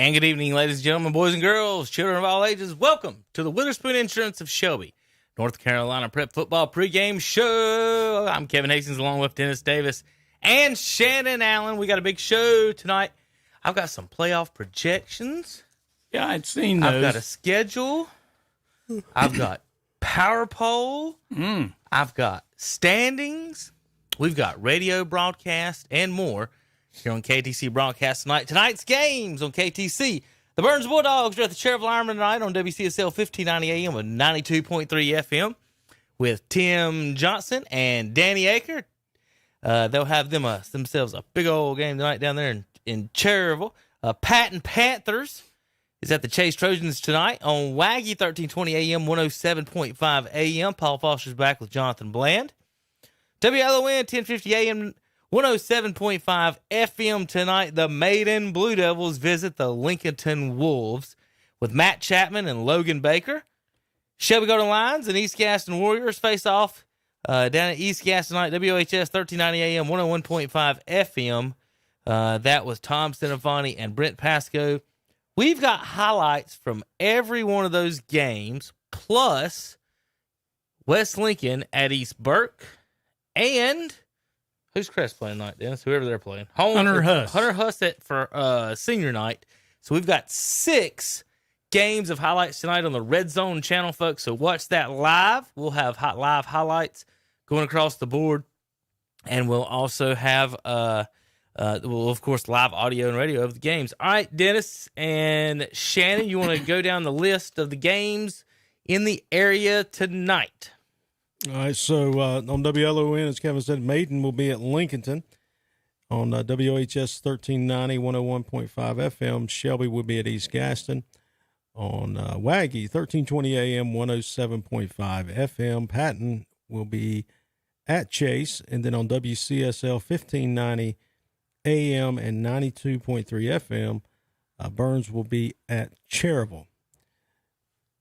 And good evening, ladies and gentlemen, boys and girls, children of all ages. Welcome to the Witherspoon Insurance of Shelby, North Carolina Prep Football Pregame Show. I'm Kevin Hastings along with Dennis Davis and Shannon Allen. We got a big show tonight. I've got some playoff projections. Yeah, I'd seen those. I've got a schedule. I've got power poll. I've got standings. We've got radio broadcast and more here on KTC Broadcast tonight. Tonight's games on KTC. The Burns Bulldogs are at the Sheriff Lyman tonight on WCSL 1590 AM with 92.3 FM with Tim Johnson and Danny Aker. They'll have themselves a big old game tonight down there in Cherryville. Patton Panthers is at the Chase Trojans tonight on Waggy 1320 AM, 107.5 AM. Paul Foster's back with Jonathan Bland. WLON 1050 AM, 107.5 FM tonight. The Maiden Blue Devils visit the Lincolnton Wolves with Matt Chapman and Logan Baker. Shelby Golden Lions and East Gaston Warriors face off down at East Gaston tonight. WHS 1390 AM, 101.5 FM. That was Tom Stenofani and Brent Pasco. We've got highlights from every one of those games, plus West Lincoln at East Burke. And who's Crest playing tonight, Dennis? Whoever they're playing. Hunter Huss. Hunter Huss for senior night. So we've got 6 games of highlights tonight on the Red Zone channel, folks. So watch that live. We'll have live highlights going across the board. And we'll also have, of course, live audio and radio of the games. All right, Dennis and Shannon, you want to go down the list of the games in the area tonight? All right, so on WLON, as Kevin said, Maiden will be at Lincolnton. On WHS 1390, 101.5 FM, Shelby will be at East Gaston. On Waggy 1320 AM, 107.5 FM, Patton will be at Chase. And then on WCSL 1590 AM and 92.3 FM, Burns will be at Cherryville.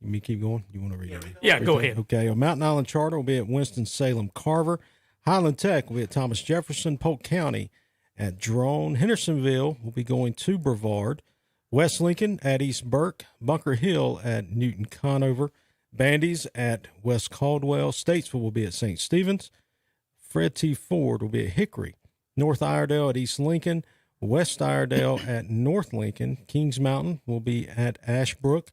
Let me keep going. You want to read it? Yeah, go ahead. Okay. Mountain Island Charter will be at Winston-Salem Carver. Highland Tech will be at Thomas Jefferson. Polk County at Drone. Hendersonville will be going to Brevard. West Lincoln at East Burke. Bunker Hill at Newton Conover. Bandy's at West Caldwell. Statesville will be at St. Stephen's. Fred T. Ford will be at Hickory. North Iredale at East Lincoln. West Iredale at North Lincoln. Kings Mountain will be at Ashbrook.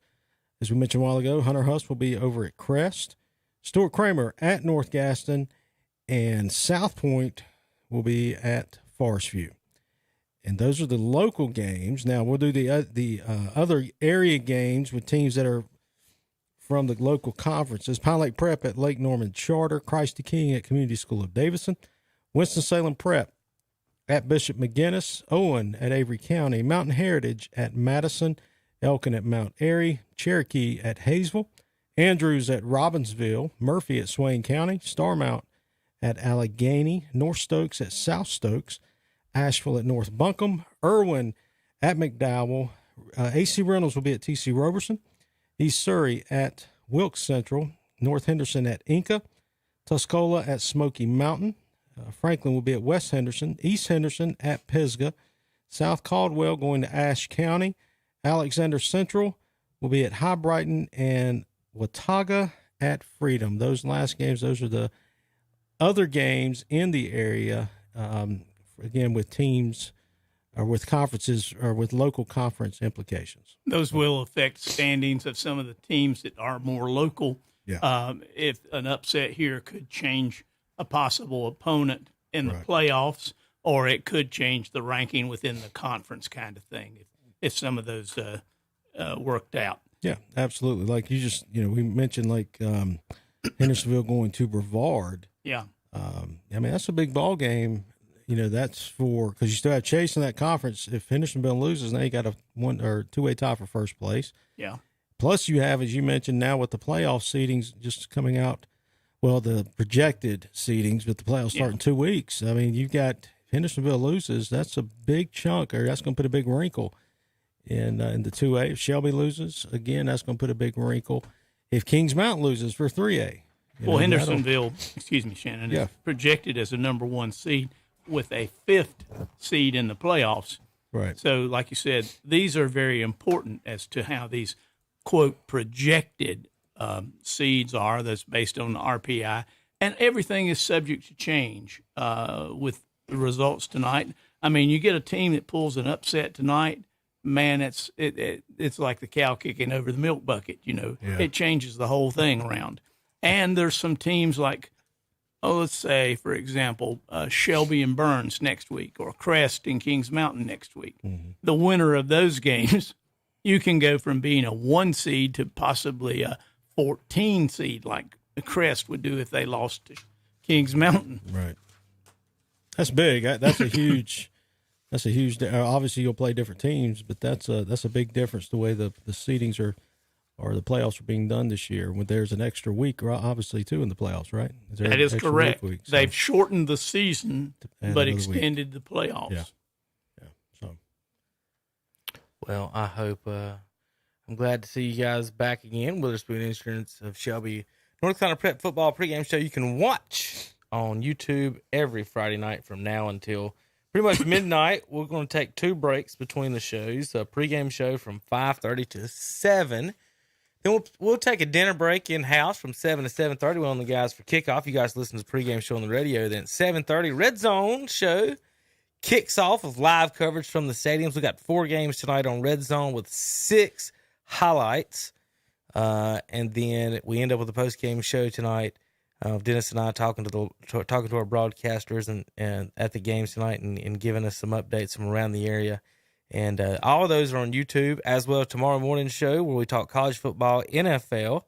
As we mentioned a while ago, Hunter Huss will be over at Crest. Stuart Kramer at North Gaston. And South Point will be at Forest View. And those are the local games. Now, we'll do the other area games with teams that are from the local conferences. Pine Lake Prep at Lake Norman Charter. Christ the King at Community School of Davison. Winston-Salem Prep at Bishop McGinnis. Owen at Avery County. Mountain Heritage at Madison. Elkin at Mount Airy, Cherokee at Hayesville, Andrews at Robbinsville, Murphy at Swain County, Starmount at Allegheny, North Stokes at South Stokes, Asheville at North Buncombe, Irwin at McDowell, AC Reynolds will be at TC Roberson, East Surrey at Wilkes Central, North Henderson at Inca, Tuscola at Smoky Mountain, Franklin will be at West Henderson, East Henderson at Pisgah, South Caldwell going to Ashe County, Alexander Central will be at High Brighton, and Watauga at Freedom. Those last games, those are the other games in the area, again, with teams or with conferences or with local conference implications. Those will affect standings of some of the teams that are more local. Yeah. If an upset here could change a possible opponent in the playoffs, or it could change the ranking within the conference kind of thing. If some of those worked out. Yeah, absolutely. Like you just, we mentioned like Hendersonville going to Brevard. Yeah. I mean, that's a big ball game. That's because you still have Chase in that conference. If Hendersonville loses, now you got a 1 or 2-way tie for first place. Yeah. Plus you have, as you mentioned, now with the playoff seedings just coming out, well, the projected seedings, but the playoffs start in 2 weeks. I mean, you've got Hendersonville loses, that's a big chunk, or that's going to put a big wrinkle in the 2A. If Shelby loses, again, that's going to put a big wrinkle. If Kings Mountain loses for 3A. Hendersonville, Shannon, is projected as a number 1 seed with a 5th seed in the playoffs. Right. So, like you said, these are very important as to how these, quote, projected seeds are. That's based on the RPI. And everything is subject to change with the results tonight. I mean, you get a team that pulls an upset tonight, man, it's like the cow kicking over the milk bucket, Yeah. It changes the whole thing around. And there's some teams like, let's say, for example, Shelby and Burns next week, or Crest and Kings Mountain next week. Mm-hmm. The winner of those games, you can go from being a 1 seed to possibly a 14 seed, like Crest would do if they lost to Kings Mountain. Right. That's big. That's a huge. That's a huge. Obviously, you'll play different teams, but that's a big difference the way the seedings are, or the playoffs are being done this year. When there's an extra week, obviously, too, in the playoffs, right? That is correct. Week, so. They've shortened the season, but extended the playoffs. Yeah. So. Well, I hope. I'm glad to see you guys back again. Witherspoon Insurance of Shelby, North Carolina Prep Football pregame show. You can watch on YouTube every Friday night from now until pretty much midnight. We're going to take 2 breaks between the shows. A pregame show from 5:30 to 7. Then we'll take a dinner break in-house from 7 to 7:30. We're on the guys for kickoff. You guys listen to the pregame show on the radio. Then at 7:30, Red Zone show kicks off with live coverage from the stadiums. We got 4 games tonight on Red Zone with 6 highlights. And then we end up with a post-game show tonight. Dennis and I talking to our broadcasters and at the games tonight and giving us some updates from around the area. And all of those are on YouTube, as well as tomorrow morning show where we talk college football, NFL,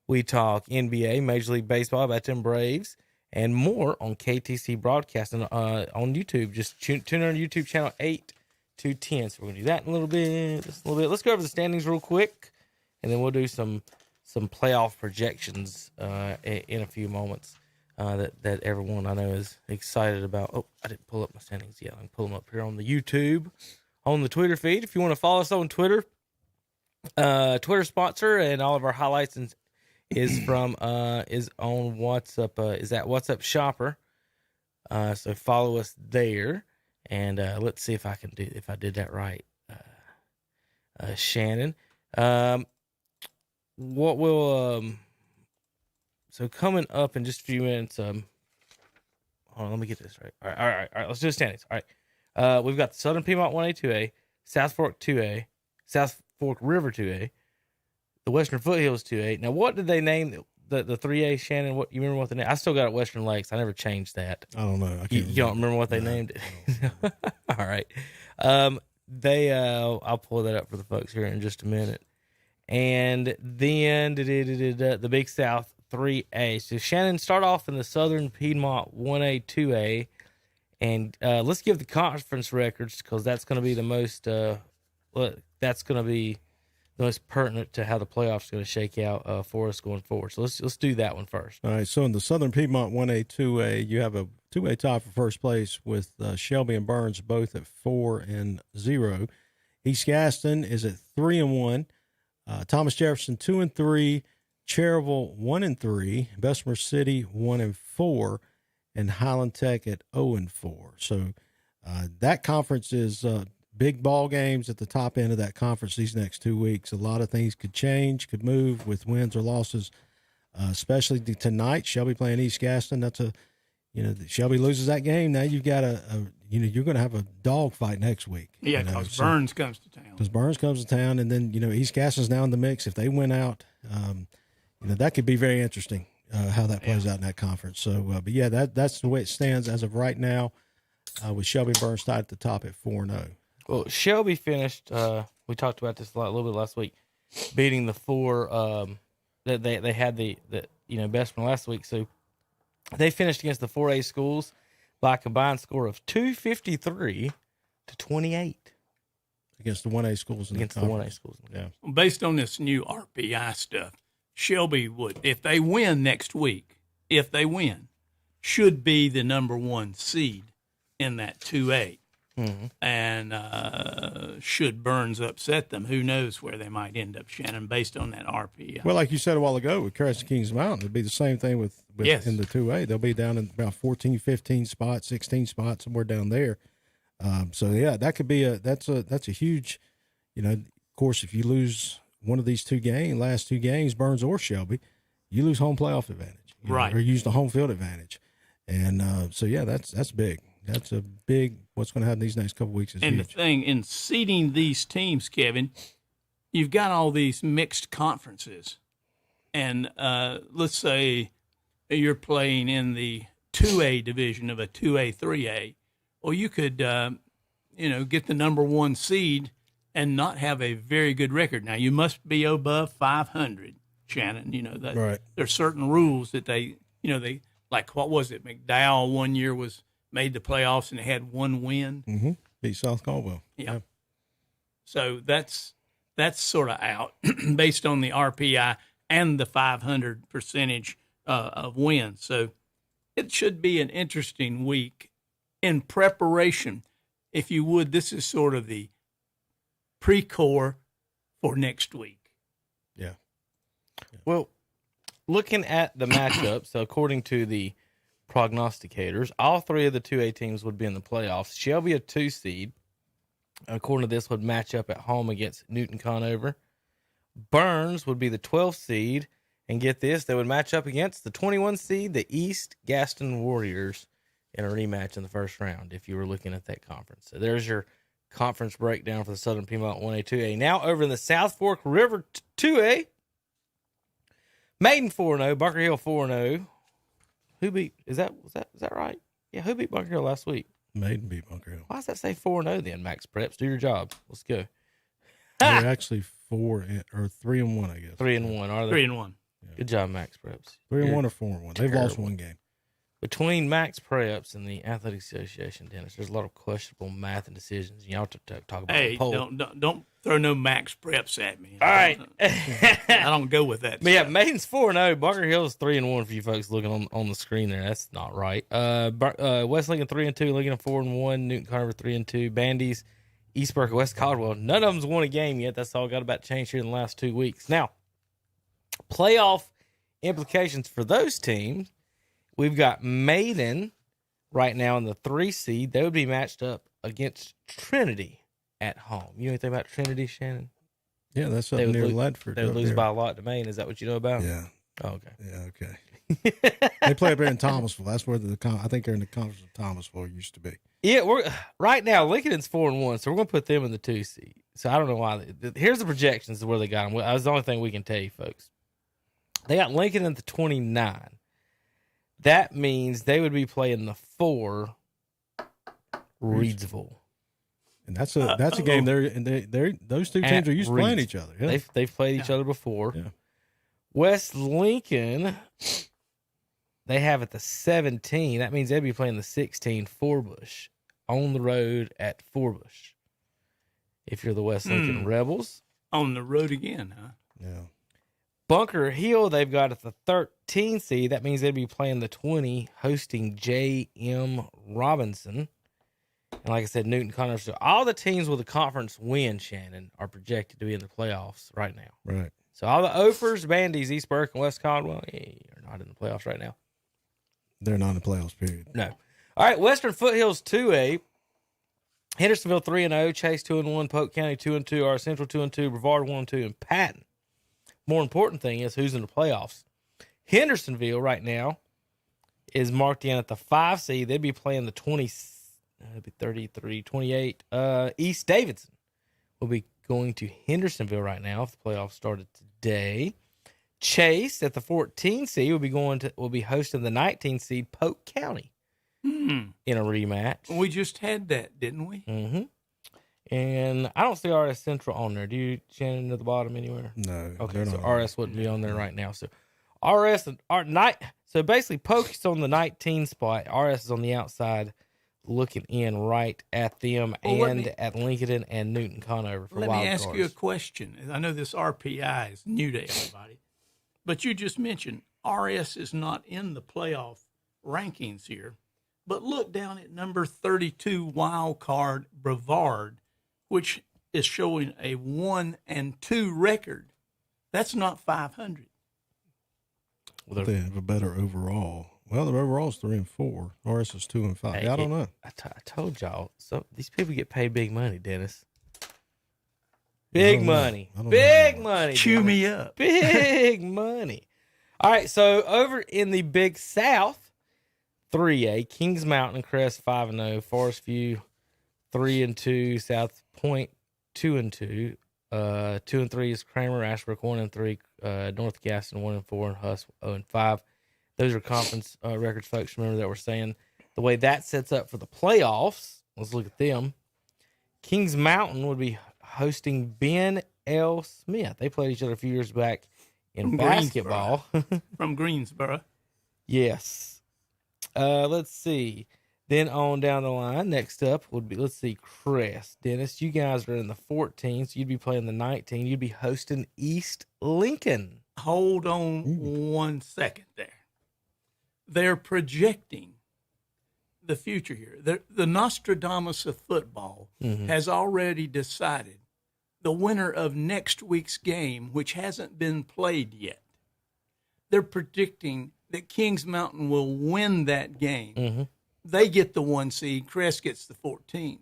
we talk NBA, Major League Baseball about them Braves, and more on KTC Broadcasting on YouTube. Just tune in on YouTube channel 8 to 10. So we're going to do that in a little bit. Let's go over the standings real quick, and then we'll do some playoff projections in a few moments that everyone I know is excited about. Oh, I didn't pull up my standings yet. I can pull them up here on the YouTube, on the Twitter feed. If you want to follow us on Twitter, Twitter sponsor and all of our highlights is on WhatsApp. Is that WhatsApp Shopper? So follow us there, and let's see if I did that right, Shannon. What will so coming up in just a few minutes, hold on, let me get this right. All right, let's do the standings. All right. We've got the Southern Piedmont 1A, 2A, South Fork 2A, South Fork River 2A, the Western Foothills 2A. Now, what did they name the 3A, Shannon? What you remember what they named? I still got it Western Lakes. I never changed that. I don't know. You don't remember what they named it? All right. I'll pull that up for the folks here in just a minute. And then the Big South 3A. So, Shannon, start off in the Southern Piedmont 1A, 2A. And let's give the conference records because that's going to be the most pertinent to how the playoffs are going to shake out for us going forward. So let's do that one first. All right. So in the Southern Piedmont 1A, 2A, you have a 2A tie for first place with Shelby and Burns both at 4-0. East Gaston is at 3-1. Thomas Jefferson 2-3. Cherryville 1-3. Bessemer City 1-4. And Highland Tech at 0-4. So that conference is big ball games at the top end of that conference these next 2 weeks. A lot of things could change, could move with wins or losses, especially tonight. Shelby playing East Gaston. That's Shelby loses that game. Now you've got you're going to have a dog fight next week. Yeah, because Burns comes to town. Because Burns comes to town, and then East Gaston's now in the mix. If they win out, that could be very interesting. How that plays out in that conference. So, but yeah, that's the way it stands as of right now, with Shelby and Burns tied at the top at 4-0. Well, Shelby finished. We talked about this a little bit last week, beating the 4 that they had the best one last week. So they finished against the 4A schools by a combined score of 253 to 28 against the 1A schools. Against the 1A schools, yeah. Based on this new RPI stuff, Shelby would, if they win next week, should be the number 1 seed in that 2A. Mm-hmm. And should Burns upset them, who knows where they might end up, Shannon, based on that RPI. Well, like you said a while ago with Crest Kings Mountain, it'd be the same thing with yes. in the 2A. They'll be down in about 14, 15 spots, 16 spots, somewhere down there. So yeah, that could be that's a huge, of course, if you lose one of these last two games, Burns or Shelby, you lose home playoff advantage, right? Or use the home field advantage, and so yeah, that's big. That's a big. What's going to happen these next couple of weeks is and huge. The thing in seeding these teams, Kevin, you've got all these mixed conferences, and let's say you're playing in the 2A division of a 2A, 3A. Well, you could, get the number one seed and not have a very good record. Now, you must be above 500, Shannon. That right. There's certain rules that they like. What was it? McDowell one year made the playoffs and they had one win. Mm-hmm. Beat South Caldwell. Yeah. So that's sort of out based on the RPI and the 500 percentage of wins. So it should be an interesting week in preparation. If you would, this is sort of the pre-core for next week. Yeah. Well, looking at the matchup, so according to the prognosticators, all three of the 2A teams would be in the playoffs. Shelby, a 2 seed, according to this, would match up at home against Newton Conover. Burns would be the 12th seed, and get this, they would match up against the 21 seed, the East Gaston Warriors, in a rematch in the first round, if you were looking at that conference. So there's your conference breakdown for the Southern Piedmont 1A, 2A. Now over in the South Fork River 2A, Maiden 4-0, Bunker Hill 4-0. Who beat? Is that right? Yeah, who beat Bunker Hill last week? Maiden beat Bunker Hill. Why does that say 4-0 then, Max Preps? Do your job. Let's go. They're actually 3-1, I guess. 3-1, are they? 3-1. Yeah. Good job, Max Preps. 3-1 or 4-1. They've lost one game. Between Max Preps and the Athletic Association, Dennis, there's a lot of questionable math and decisions. Y'all talk about Hey, the poll. don't throw no Max Preps at me. All right. I don't go with that. But yeah, Maiden's 4-0. Bunker Hill's 3-1 for you folks looking on the screen there. That's not right. West Lincoln 3-2, Lincoln 4-1, Newton Carver 3-2, Bandy's, East Burke, West Caldwell. None of them's won a game yet. That's all got about to change here in the last 2 weeks. Now, playoff implications for those teams. We've got Maiden right now in the 3 seed. They would be matched up against Trinity at home. You know anything about Trinity, Shannon? Yeah, that's up near Ledford. They would lose by a lot to Maine. Is that what you know about? Yeah. Oh, okay. Yeah, okay. They play up there in Thomasville. That's where I think they're in the conference of Thomasville used to be. Yeah, we're right now. Lincoln's 4-1, so we're going to put them in the 2 seed. So I don't know why. Here's the projections of where they got them. That's the only thing we can tell you, folks. They got Lincoln at the 29. That means they would be playing the 4 Reedsville. And that's a game those two teams are used to playing each other. Yeah. They've played each other before. Yeah. West Lincoln, they have at the 17. That means they'd be playing the 16 Forbush on the road at Forbush. If you're the West Lincoln Rebels. On the road again, huh? Yeah. Bunker Hill, they've got at the 13 seed. That means they'd be playing the 20, hosting J.M. Robinson. And like I said, Newton Conover. So all the teams with a conference win, Shannon, are projected to be in the playoffs right now. Right. So all the Ophers, Bandies, East Burke, and West Caldwell are not in the playoffs right now. They're not in the playoffs, period. No. All right, Western Foothills 2A. Hendersonville 3-0, Chase 2-1, Polk County 2-2, R Central 2-2, Brevard 1-2, and Patton. More important thing is who's in the playoffs. Hendersonville right now is marked in at the 5 seed. They'd be playing the 28. East Davidson will be going to Hendersonville right now if the playoffs started today. Chase at the 14 seed will be hosting the 19 seed Polk County in a rematch. We just had that, didn't we? Mm-hmm. And I don't see RS Central on there. Do you, Shannon, at the bottom anywhere? No. Okay, so RS wouldn't be on there right now. So RS and so basically Polk is on the 19 spot. RS is on the outside looking in right at them at Lincoln and Newton Conover for wild cards. Let me ask you a question. I know this RPI is new to everybody, but you just mentioned RS is not in the playoff rankings here. But look down at number 32 wild card Brevard, which is showing a 1-2 record. That's not 500. Well, they have a better overall. Well, the overall's 3-4. RS is 2-5. Hey, I don't know. I told y'all. So these people get paid big money, Dennis. Big money. Big money. Chew Dennis. me up. Big money. All right, so over in the Big South, 3A, Kings Mountain Crest 5-0, Forest View 3-2, South Point 2-2, 2-3 is Kramer, Ashbrook 1-3, North Gaston 1-4, and Huss 0-5. Those are conference records, folks. Remember that we're saying the way that sets up for the playoffs. Let's look at them. Kings Mountain would be hosting Ben L. Smith. They played each other a few years back in basketball. From Greensboro. Yes. Let's see. Then on down the line, next up would be, let's see, Crest. Dennis, you guys are in the 14, so you'd be playing the 19. You'd be hosting East Lincoln. Hold on 1 second there. They're projecting the future here. The Nostradamus of football has already decided the winner of next week's game, which hasn't been played yet. They're predicting that Kings Mountain will win that game. They get the 1 seed. Crest gets the 14.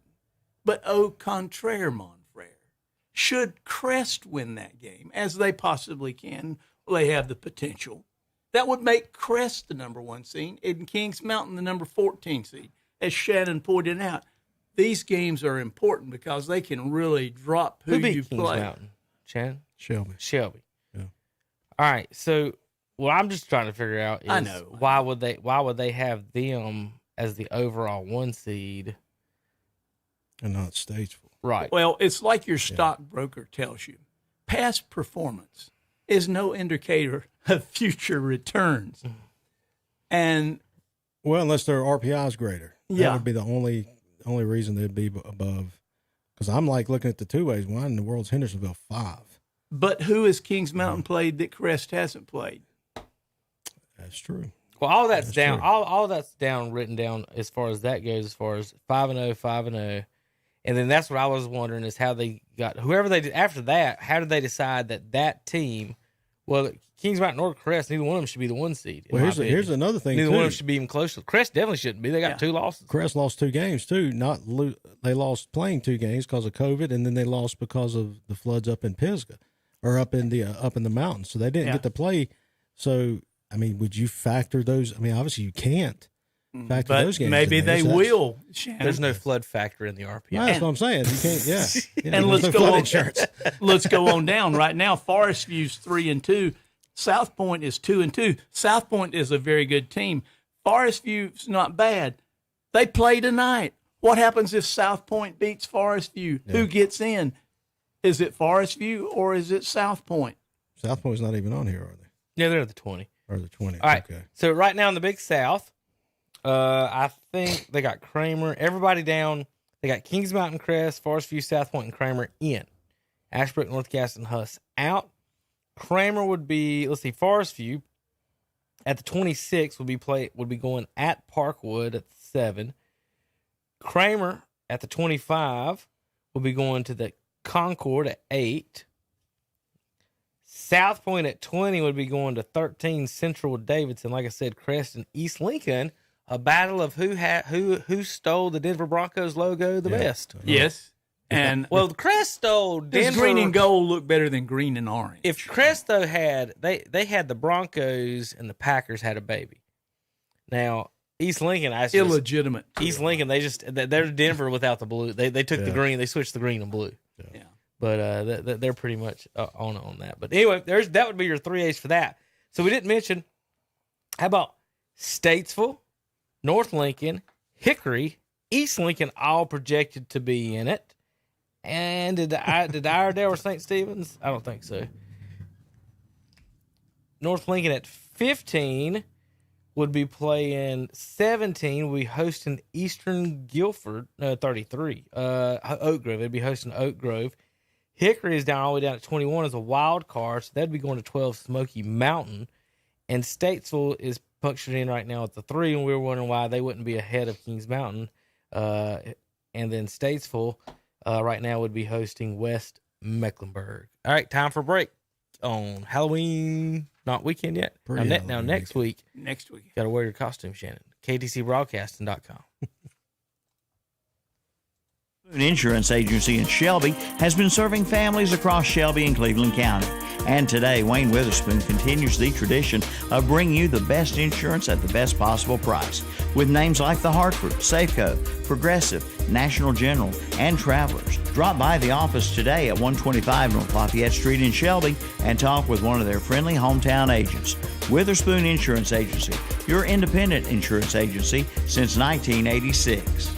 But au contraire, mon frere, should Crest win that game, as they possibly can, well, they have the potential, that would make Crest the number 1 seed and Kings Mountain the number 14 seed. As Shannon pointed out, these games are important because they can really drop who beat you Kings play. Mountain? Shannon? Shelby. Yeah. All right. So what I'm just trying to figure out is why would they have them as the overall 1 seed and not Statesville? Right. Well, it's like your stockbroker tells you. Past performance is no indicator of future returns. And well, unless their RPI is greater. Yeah. That would be the only reason they'd be above. Because I'm like looking at the two ways. Why in the world's Hendersonville 5? But who has Kings Mountain played that Crest hasn't played? That's true. Well, all that's down. true. All that's down, written down as far as that goes. As far as 5-0, 5-0, and then that's what I was wondering is how they got whoever they did after that. How did they decide that team? Well, Kings Mountain or Crest, neither one of them should be the 1 seed. Well, here's another thing. Neither too. one of them should be even close. Crest definitely shouldn't be. They got 2 losses. Crest lost 2 games too. They lost playing 2 games because of COVID, and then they lost because of the floods up in Pisgah, or up in the mountains. So they didn't get to play. So I mean, would you factor those? I mean, obviously you can't factor But those games. maybe in there. they So will. Shannon. There's no flood factor in the RPI. No, that's what I'm saying. You can't. Yeah. And let's no go flood on. insurance. Let's go on down right now. Forest View's 3-2. South Point is 2-2. South Point is a very good team. Forest View's not bad. They play tonight. What happens if South Point beats Forest View? Yeah. Who gets in? Is it Forest View or is it South Point? South Point's not even on here, are they? Yeah, they're at the 20. Or the 20? All right. Okay. So right now in the Big South, I think they got Kramer. Everybody down. They got Kings Mountain, Crest, Forest View, South Point, and Kramer in. Ashbrook, North Gaston, Huss out. Kramer would be, let's see, Forest View at the 26 would be going at Parkwood at 7. Kramer at the 25 will be going to the Concord at 8. South Point at 20 would be going to 13 Central with Davidson. Like I said, Crest and East Lincoln, a battle of who stole the Denver Broncos logo the best. Yes. And Well, Crest stole does Denver. green and gold look better than green and orange? If Crest though had they had the Broncos and the Packers had a baby. Now East Lincoln, illegitimate. East Lincoln, they're Denver without the blue. They took the green, they switched the green and blue. Yeah. But they're pretty much on that. But anyway, that would be your 3A's for that. So we didn't mention. How about Statesville, North Lincoln, Hickory, East Lincoln, all projected to be in it. And did Iredell or St. Stephen's? I don't think so. North Lincoln at 15 would be playing 17. Would be hosting Eastern Guilford. No, 33. Oak Grove. They'd be hosting Oak Grove. Hickory is down all the way down at 21 as a wild card, so they'd be going to 12 Smoky Mountain. And Statesville is punctured in right now at the 3, and we were wondering why they wouldn't be ahead of Kings Mountain. And then Statesville right now would be hosting West Mecklenburg. All right, time for a break. on Halloween, not weekend yet. Now next week. Next week. Got to wear your costume, Shannon. KTCBroadcasting.com. Insurance Agency in Shelby has been serving families across Shelby and Cleveland County. And today, Wayne Witherspoon continues the tradition of bringing you the best insurance at the best possible price. With names like The Hartford, Safeco, Progressive, National General, and Travelers. Drop by the office today at 125 North Lafayette Street in Shelby and talk with one of their friendly hometown agents. Witherspoon Insurance Agency, your independent insurance agency since 1986.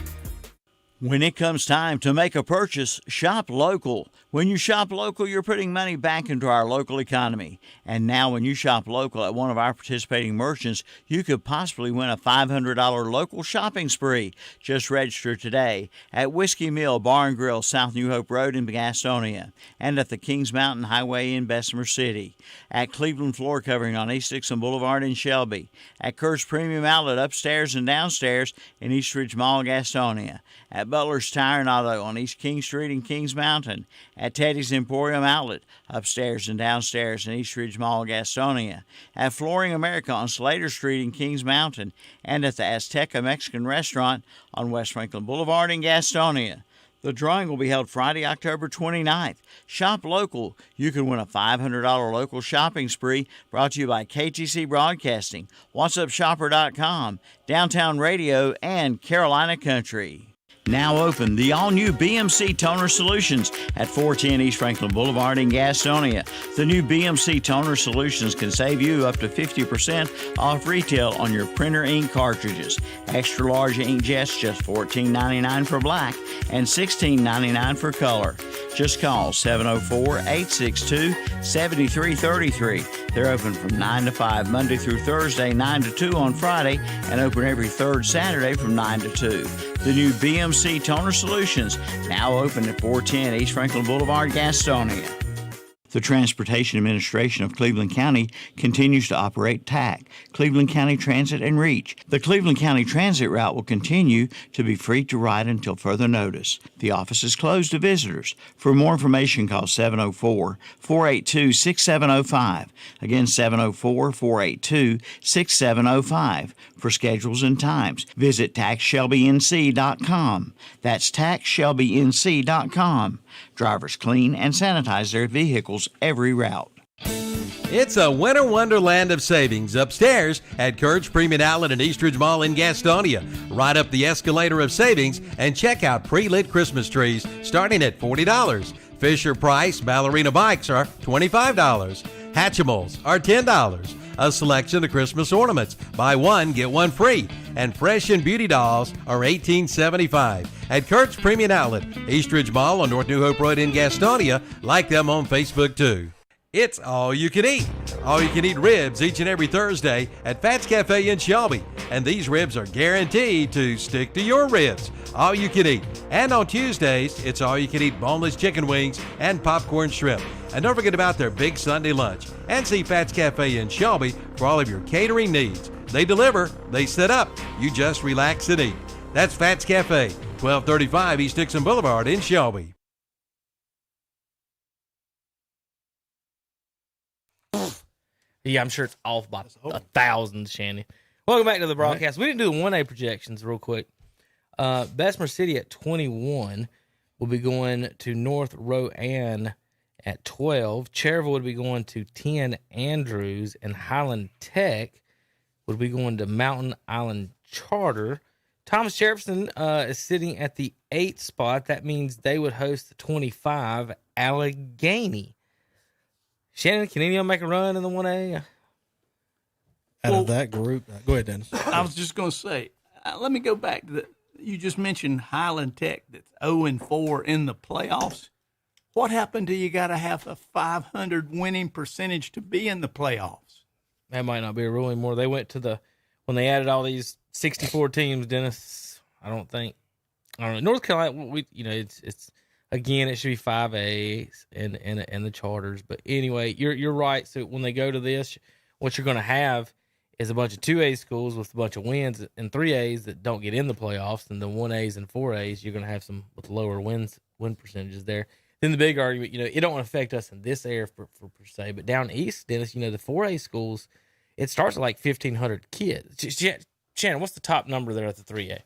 When it comes time to make a purchase, shop local. When you shop local, you're putting money back into our local economy. And now when you shop local at one of our participating merchants, you could possibly win a $500 local shopping spree. Just register today at Whiskey Mill Bar and Grill, South New Hope Road in Gastonia, and at the Kings Mountain Highway in Bessemer City, at Cleveland Floor Covering on East Dixon Boulevard in Shelby, at Kurt's Premium Outlet upstairs and downstairs in East Ridge Mall, Gastonia, at Butler's Tire and Auto on East King Street in Kings Mountain, at Teddy's Emporium Outlet upstairs and downstairs in East Ridge Mall, Gastonia, at Flooring America on Slater Street in Kings Mountain, and at the Azteca Mexican Restaurant on West Franklin Boulevard in Gastonia. The drawing will be held Friday, October 29th. Shop local. You can win a $500 local shopping spree brought to you by KTC Broadcasting, What'sUpShopper.com, Downtown Radio, and Carolina Country. Now open, the all-new BMC Toner Solutions at 410 East Franklin Boulevard in Gastonia. The new BMC Toner Solutions can save you up to 50% off retail on your printer ink cartridges. Extra large inkjets just $14.99 for black and $16.99 for color. Just call 704-862-7333. They're open from 9 to 5 Monday through Thursday, 9 to 2 on Friday, and open every third Saturday from 9 to 2. The new BMC Toner Solutions, now open at 410 East Franklin Boulevard, Gastonia. The Transportation Administration of Cleveland County continues to operate TAC, Cleveland County Transit and Reach. The Cleveland County Transit route will continue to be free to ride until further notice. The office is closed to visitors. For more information, call 704-482-6705. Again, 704-482-6705. For schedules and times, visit taxshelbync.com. That's taxshelbync.com. Drivers clean and sanitize their vehicles every route. It's a winter wonderland of savings upstairs at Kurt's Premium Outlet and East Ridge Mall in Gastonia. Ride up the escalator of savings and check out pre-lit Christmas trees starting at $40. Fisher Price ballerina bikes are $25. Hatchimals are $10. A selection of Christmas ornaments. Buy one, get one free. And Fresh and Beauty dolls are $18.75. At Kurt's Premium Outlet, East Ridge Mall on North New Hope Road in Gastonia. Like them on Facebook too. It's all you can eat. All you can eat ribs each and every Thursday at Fats Cafe in Shelby. And these ribs are guaranteed to stick to your ribs. All you can eat. And on Tuesdays, it's all you can eat boneless chicken wings and popcorn shrimp. And don't forget about their big Sunday lunch. And see Fats Cafe in Shelby for all of your catering needs. They deliver, they set up, you just relax and eat. That's Fats Cafe, 1235 East Dixon Boulevard in Shelby. Yeah, I'm sure it's off by 1,000, Shannon. Welcome back to the broadcast. We didn't do the 1A projections real quick. Bessemer City at 21 will be going to North Rowan at 12. Cherville would be going to 10 Andrews, and Highland Tech would be going to Mountain Island Charter. Thomas Jefferson is sitting at the 8th spot. That means they would host the 25 Allegheny. Shannon, can anyone make a run in the 1A? Out of that group, go ahead, Dennis. I was just going to say, let me go back to you just mentioned Highland Tech that's 0-4 in the playoffs. What happened to you got to have a 500 winning percentage to be in the playoffs? That might not be a rule anymore. They went to when they added all these 64 teams, Dennis, I don't know. North Carolina, it's again, it should be 5A and the charters. But anyway, you're right. So when they go to this, what you're going to have is a bunch of 2A schools with a bunch of wins and 3As that don't get in the playoffs, and the 1As and 4As, you're going to have some with lower win percentages there. then the big argument, it don't affect us in this area per se, but down east, Dennis, the 4A schools, it starts at like 1,500 kids. Shannon, what's the top number there at the 3A?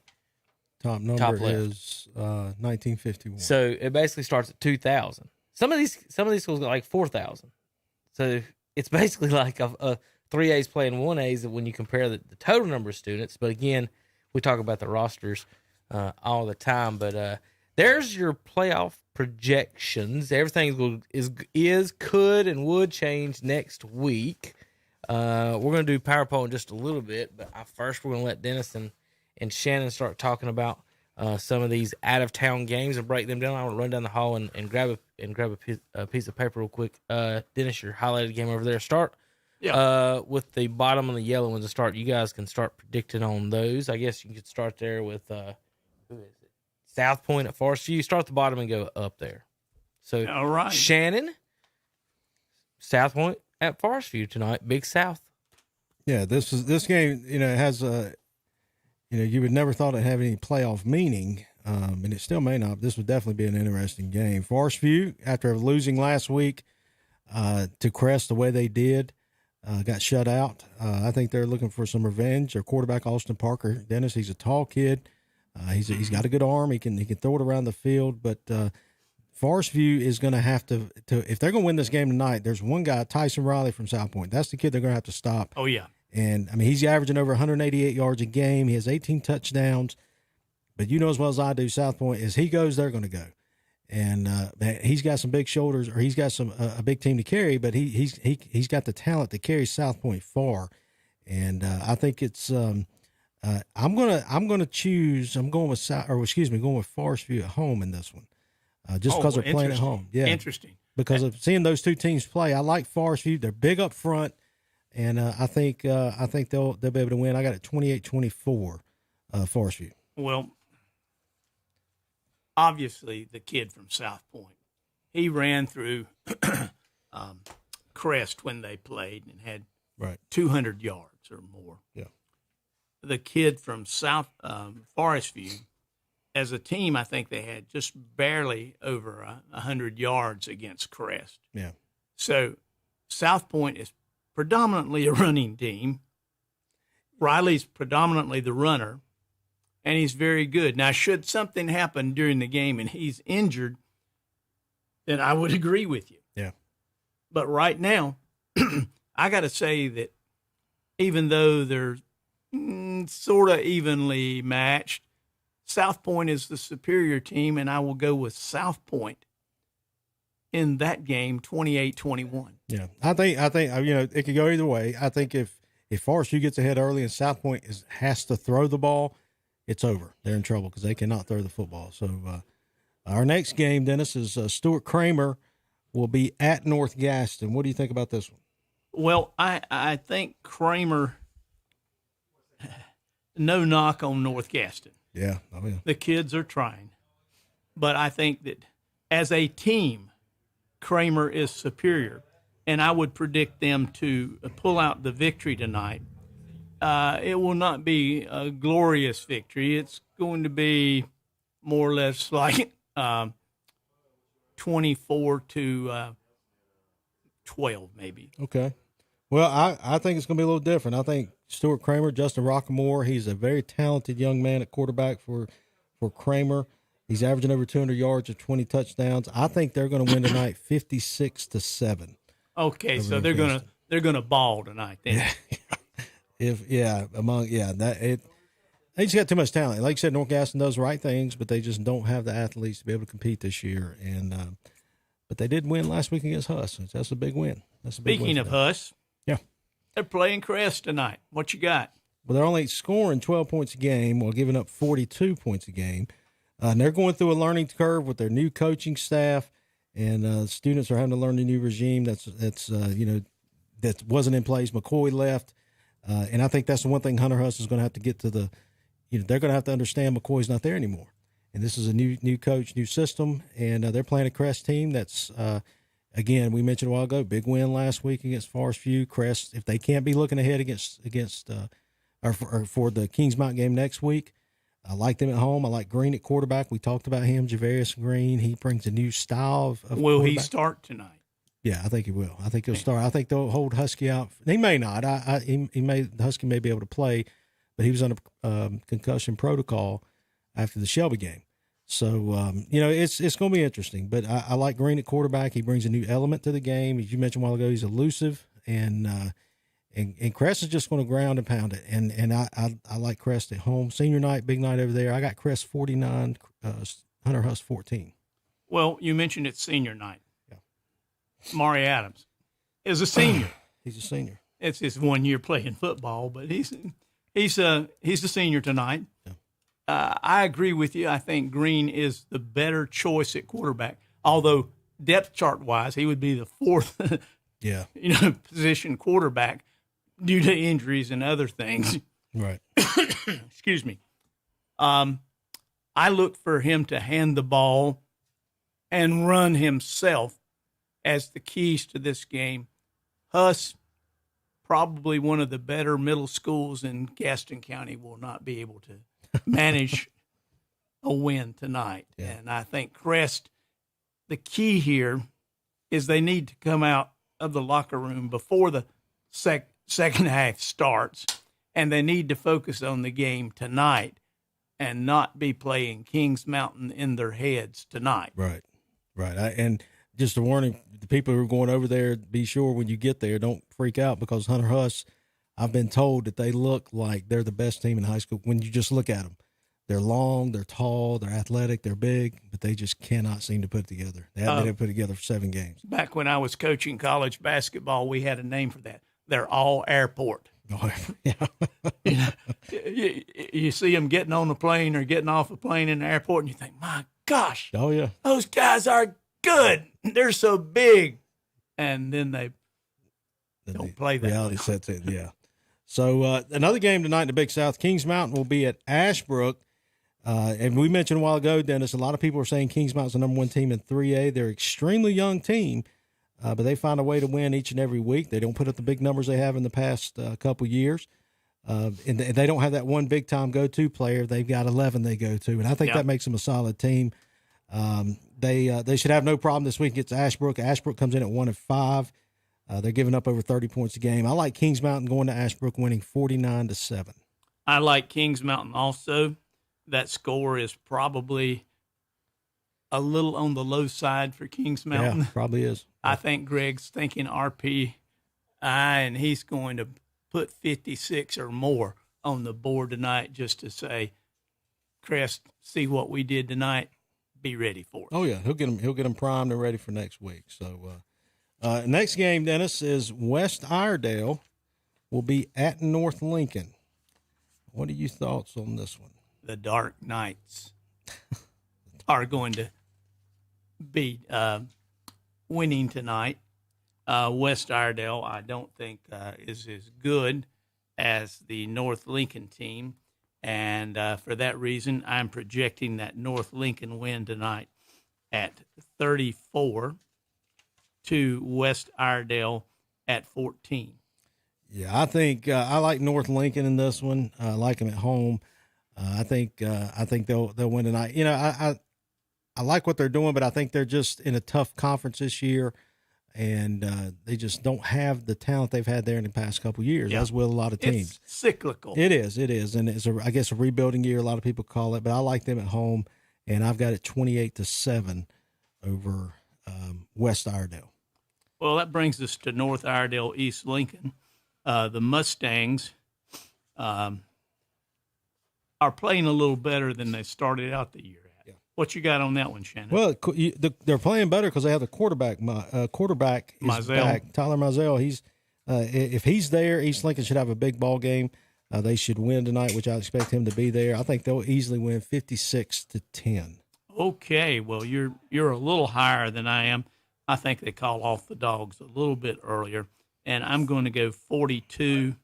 Top number is 1951. So it basically starts at 2,000. Some of these schools got like 4,000. So it's basically like a 3A's playing 1A's when you compare the total number of students. But again, we talk about the rosters all the time. But there's your playoff projections. Everything could and would change next week. We're going to do Power Poll in just a little bit, but first we're going to let Dennis and Shannon start talking about some of these out-of-town games and break them down. I want to run down the hall and grab a piece of paper real quick. Dennis, your highlighted game over there. Start with the bottom and the yellow ones to start. You guys can start predicting on those. I guess you could start there with who is it? South Point at Forest View. Start at the bottom and go up there. So, all right, Shannon, South Point at Forest View tonight. Big South. Yeah, this game. It has you would never thought it'd have any playoff meaning, and it still may not. But this would definitely be an interesting game. Forest View, after losing last week to Crest the way they did, got shut out. I think they're looking for some revenge. Their quarterback Austin Parker, Dennis, he's a tall kid. He's got a good arm. He can throw it around the field. But Forest View is going to have to if they're going to win this game tonight. There's one guy, Tyson Riley from South Point. That's the kid they're going to have to stop. Oh yeah. And I mean, he's averaging over 188 yards a game. He has 18 touchdowns. But you know as well as I do, South Point, as he goes, they're going to go. And he's got some big shoulders, or he's got a big team to carry. But he's got the talent to carry South Point far. And I think it's. I'm going with Forest View at home in this one, just because they're playing at home. Yeah, interesting. Because of seeing those two teams play, I like Forest View. They're big up front, and I think they'll be able to win. I got it 28-24, Forest View. Well, obviously the kid from South Point, he ran through Crest when they played and had 200 yards or more. Yeah. The kid from South Forest View, as a team, I think they had just barely over 100 yards against Crest. Yeah. So South Point is predominantly a running team. Riley's predominantly the runner, and he's very good. Now, should something happen during the game and he's injured, then I would agree with you. Yeah. But right now, I got to say that even though they're sort of evenly matched, South Point is the superior team, and I will go with South Point in that game, 28-21. Yeah, I think it could go either way. I think if Forest View gets ahead early and South Point has to throw the ball, it's over. They're in trouble because they cannot throw the football. So our next game, Dennis, is Stuart Kramer will be at North Gaston. What do you think about this one? Well, I think Kramer. No knock on North Gaston. Yeah, I mean, the kids are trying. But I think that as a team, Kramer is superior, and I would predict them to pull out the victory tonight. It will not be a glorious victory. It's going to be more or less like 24-12, maybe. Okay. Well, I think it's going to be a little different. I think Stuart Kramer, Justin Rockamore, he's a very talented young man at quarterback for Kramer. He's averaging over 200 yards and 20 touchdowns. I think they're going to win tonight 56-7. Okay, so they're going to ball tonight then. They just got too much talent. Like you said, North Gaston does the right things, but they just don't have the athletes to be able to compete this year. And but they did win last week against Huss. That's a big win. Speaking of Huss, yeah, they're playing Crest tonight. What you got? Well, they're only scoring 12 points a game while giving up 42 points a game. And they're going through a learning curve with their new coaching staff, and students are having to learn the new regime that wasn't in place. McCoy left, and I think that's the one thing Hunter Huss is going to have to get to they're going to have to understand McCoy's not there anymore. And this is a new coach, new system, and they're playing a Crest team that's, again, we mentioned a while ago, big win last week against Forest View. Crest, if they can't be looking ahead against for the Kings Mountain game next week, I like them at home. I like Green at quarterback. We talked about him, Javarius Green. He brings a new style of Will he quarterback. start tonight? Yeah, I think he will. I think he'll start. I think they'll hold Husky out. He may not. Husky may be able to play, but he was under concussion protocol after the Shelby game. So, it's going to be interesting. But I like Green at quarterback. He brings a new element to the game. As you mentioned a while ago, he's elusive, and Crest is just going to ground and pound it. And I like Crest at home. Senior night, big night over there. I got Crest 49, Hunter Huss 14. Well, you mentioned it's senior night. Maury Adams is a senior. He's a senior. It's his 1 year playing football, but he's a senior tonight. Yeah. I agree with you. I think Green is the better choice at quarterback. Although depth chart wise, he would be the fourth, position quarterback due to injuries and other things. Right. Excuse me. I look for him to hand the ball and run himself as the keys to this game. Huss, probably one of the better middle schools in Gaston County, will not be able to manage a win tonight. Yeah. And I think Crest, the key here is they need to come out of the locker room before the second half starts, and they need to focus on the game tonight and not be playing Kings Mountain in their heads tonight. Right. And just a warning, the people who are going over there, be sure when you get there, don't freak out, because Hunter Huss, I've been told that they look like they're the best team in high school. When you just look at them, they're long, they're tall, they're athletic, they're big, but they just cannot seem to put it together. They haven't been able to put it together for 7 games. Back when I was coaching college basketball, we had a name for that. They're all airport. Oh, yeah. You see them getting on the plane or getting off a plane in the airport, and you think, my gosh, oh yeah, those guys are good. They're so big. And then they don't play that. Reality sets in, yeah. So another game tonight in the Big South, Kings Mountain will be at Ashbrook. And we mentioned a while ago, Dennis, a lot of people are saying Kings Mountain's the number 1 team in 3A. They're an extremely young team, but they find a way to win each and every week. They don't put up the big numbers they have in the past couple years. And they don't have that one big-time go-to player. They've got 11 they go to, and I think that makes them a solid team. They should have no problem this week against Ashbrook. Ashbrook comes in at 1-5. They're giving up over 30 points a game. I like Kings Mountain going to Ashbrook, winning 49-7. I like Kings Mountain also. That score is probably a little on the low side for Kings Mountain. Yeah, probably is. I think Greg's thinking RPI, and he's going to put 56 or more on the board tonight just to say, Crest, see what we did tonight. Be ready for it. Oh yeah, he'll get them primed and ready for next week. So next game, Dennis, is West Iredale will be at North Lincoln. What are your thoughts on this one? The Dark Knights are going to be winning tonight. West Iredale, I don't think, is as good as the North Lincoln team. And for that reason, I'm projecting that North Lincoln win tonight at 34 to West Iredale at 14. Yeah, I think I like North Lincoln in this one. I like them at home. I think they'll win tonight. I like what they're doing, but I think they're just in a tough conference this year, and they just don't have the talent they've had there in the past couple of years, as will a lot of teams. It's cyclical. It is, and it's I guess a rebuilding year. A lot of people call it, but I like them at home, and I've got it 28-7 over West Iredale. Well, that brings us to North Iredale, East Lincoln. The Mustangs are playing a little better than they started out the year at. Yeah. What you got on that one, Shannon? Well, they're playing better because they have the quarterback. Quarterback is back. Tyler Mizell. He's if he's there, East Lincoln should have a big ball game. They should win tonight, which I expect him to be there. I think they'll easily win 56-10. Okay, well you're a little higher than I am. I think they call off the Dogs a little bit earlier, and I'm going to go 42-14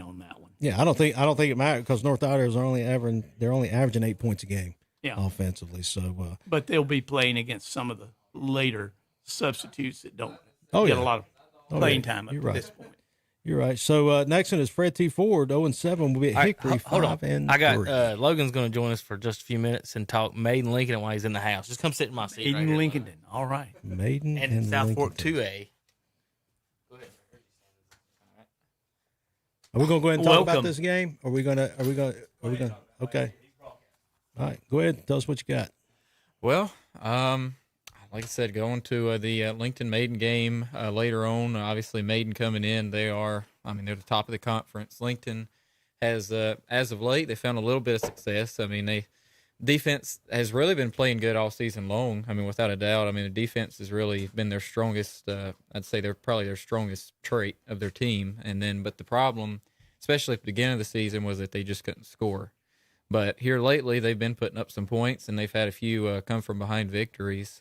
on that one. Yeah, I don't think it matters because North Iredale's only averaging 8 points a game offensively. So, but they'll be playing against some of the later substitutes that don't get a lot of playing time up to this point. You're right. So next one is Fred T. Ford, 0-7. Will be at Hickory, hold on. 5-3. I got Logan's going to join us for just a few minutes and talk Maiden Lincoln while he's in the house. Just come sit in my seat. Maiden right here, Lincoln. Logan. All right. Maiden And South Fork Lincoln. 2A. Are we going to go ahead and talk about Welcome. this game? Are we going to? Okay. All right. Go ahead. Tell us what you got. Well, like I said, going to the Lincoln Maiden game later on. Obviously, Maiden coming in, they're the top of the conference. Lincoln has, as of late, they found a little bit of success. I mean, defense has really been playing good all season long. I mean, without a doubt. I mean, the defense has really been their strongest. I'd say they're probably their strongest trait of their team. But the problem, especially at the beginning of the season, was that they just couldn't score. But here lately, they've been putting up some points, and they've had a few come-from-behind victories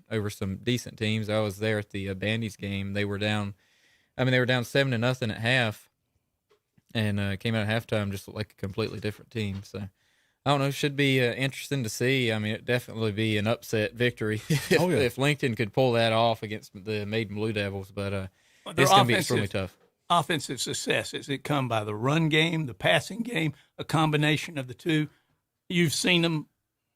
over some decent teams. I was there at the Bandy's game. They were down. They were down 7-0 at half, and came out at halftime just like a completely different team. So I don't know. Should be interesting to see. I mean, it'd definitely be an upset victory if Lincoln could pull that off against the Maiden Blue Devils. But it's going to be extremely tough. Offensive success, does it come by the run game, the passing game, a combination of the two? You've seen them.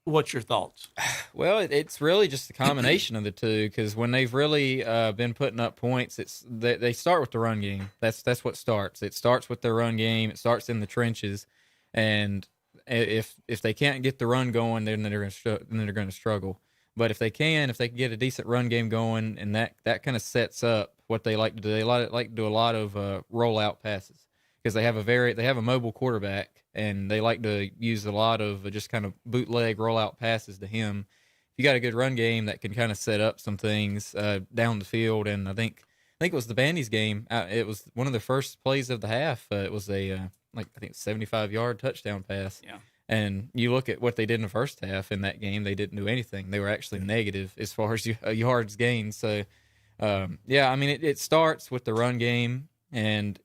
What's your thoughts? Well, it's really just a combination of the two, because when they've really been putting up points, they start with the run game. That's what starts. It starts with their run game. It starts in the trenches, and if they can't get the run going, then they're going to struggle. But if they can get a decent run game going, and that kind of sets up what they like to do. They like to do a lot of rollout passes, because they have a mobile quarterback, and they like to use a lot of just kind of bootleg rollout passes to him. If you got a good run game that can kind of set up some things down the field, and I think it was the Bandy's game. It was one of the first plays of the half. It was a 75-yard touchdown pass. Yeah. And you look at what they did in the first half in that game, they didn't do anything. They were actually negative as far as yards gained. So, it starts with the run game, and,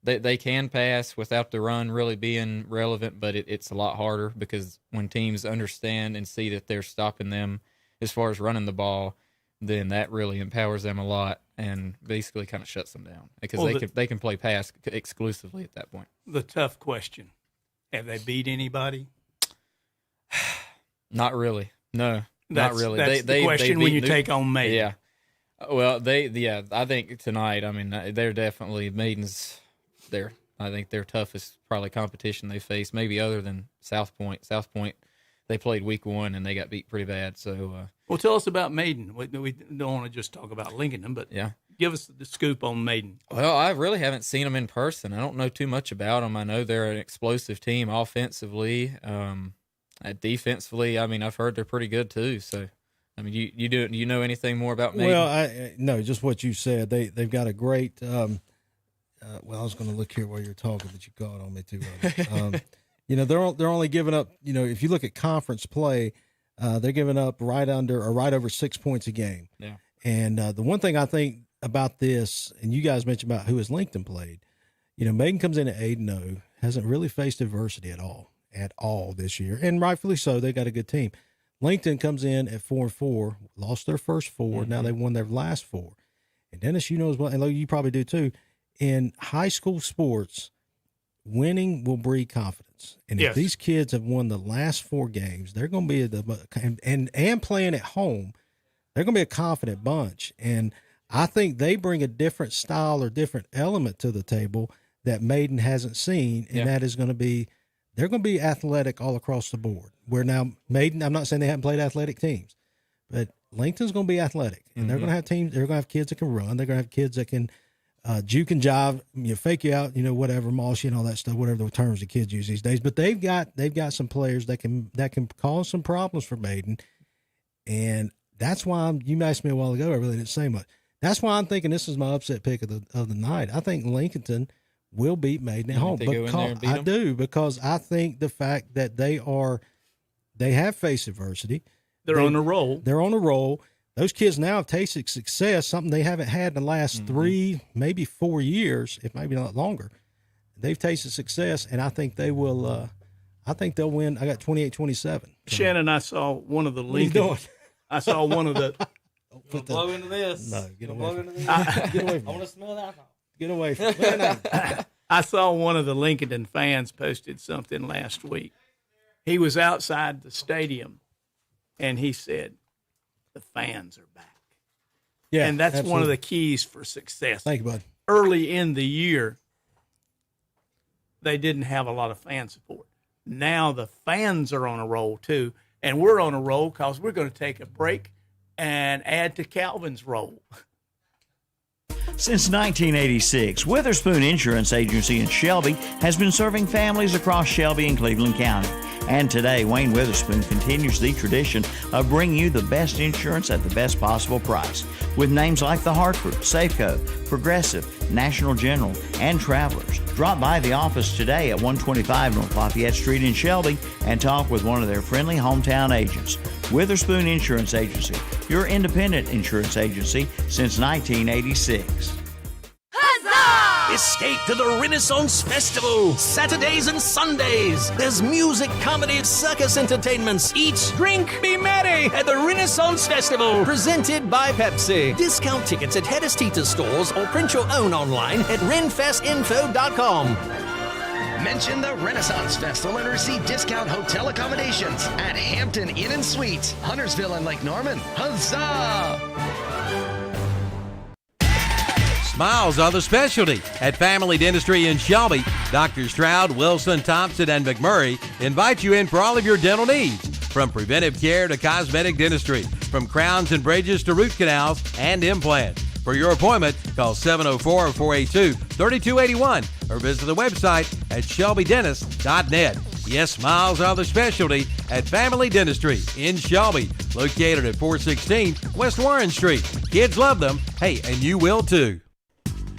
they can pass without the run really being relevant, but it's a lot harder, because when teams understand and see that they're stopping them as far as running the ball, then that really empowers them a lot and basically kind of shuts them down, because they can play pass exclusively at that point. The tough question. Have they beat anybody? Not really. No, not really. That's the question when you take on Maiden. Yeah. Well, I think tonight, they're definitely Maiden's. I think their toughest probably competition they face, maybe other than South Point. South Point, they played week 1 and they got beat pretty bad. So, well, tell us about Maiden. We don't want to just talk about Lincoln, but yeah, give us the scoop on Maiden. Well, I really haven't seen them in person. I don't know too much about them. I know they're an explosive team offensively. Defensively, I've heard they're pretty good too. So, you know anything more about Maiden? Well, no, just what you said. They've got a great. I was going to look here while you're talking, but you caught on me too. They're only giving up. If you look at conference play, they're giving up right over 6 points a game. Yeah. And the one thing I think about this, and you guys mentioned about who has Lincoln played, Maiden comes in at 8-0, hasn't really faced adversity at all this year, and rightfully so. They got a good team. Lincoln comes in at 4-4, lost their first 4. Mm-hmm. Now they won their last 4. And Dennis, as well, and you probably do too. In high school sports, winning will breed confidence. And if these kids have won the last 4 games, they're going to be and playing at home, they're going to be a confident bunch. And I think they bring a different style or different element to the table that Maiden hasn't seen, and that is going to be they're going to be athletic all across the board. Where now Maiden, I'm not saying they haven't played athletic teams, but Lincoln's going to be athletic, and they're going to have teams. They're going to have kids that can run. They're going to have kids that can juke and jive, fake you out, whatever, moss you and all that stuff, whatever the terms the kids use these days. But they've got some players that can cause some problems for Maiden, and that's why you asked me a while ago. I really didn't say much. That's why I'm thinking this is my upset pick of the night. I think Lincoln will beat Maiden at home. Because I think the fact that they have faced adversity. They're on a roll. They're on a roll. Those kids now have tasted success, something they haven't had in the last 3, maybe 4 years, if maybe not longer. They've tasted success, and I think they will. I think they'll win. I got 28-27. Shannon, I saw one of the Lincoln. I saw one of the. Blow into this. No, get away. Blow into this. I want to smell that alcohol. Get away from me. I saw one of the Lincoln fans posted something last week. He was outside the stadium, and he said, the fans are back. Yeah, and that's absolutely. one of the keys for success. Thank you, bud. Early in the year, they didn't have a lot of fan support. Now the fans are on a roll, too, and we're on a roll because we're going to take a break and add to Calvin's roll. Since 1986, Witherspoon Insurance Agency in Shelby has been serving families across Shelby and Cleveland County. And today, Wayne Witherspoon continues the tradition of bringing you the best insurance at the best possible price. With names like The Hartford, Safeco, Progressive, National General, and Travelers. Drop by the office today at 125 North Lafayette Street in Shelby and talk with one of their friendly hometown agents. Witherspoon Insurance Agency, your independent insurance agency since 1986. Escape to the Renaissance Festival, Saturdays and Sundays. There's music, comedy, circus entertainments. Eat, drink, be merry at the Renaissance Festival. Presented by Pepsi. Discount tickets at Hedis Teeter stores or print your own online at renfestinfo.com. Mention the Renaissance Festival and receive discount hotel accommodations at Hampton Inn and Suites, Huntersville and Lake Norman. Huzzah! Smiles are the specialty at Family Dentistry in Shelby. Dr. Stroud, Wilson, Thompson, and McMurray invite you in for all of your dental needs, from preventive care to cosmetic dentistry, from crowns and bridges to root canals and implants. For your appointment, call 704-482-3281 or visit the website at shelbydentist.net. Yes, smiles are the specialty at Family Dentistry in Shelby, located at 416 West Warren Street. Kids love them. Hey, and you will too.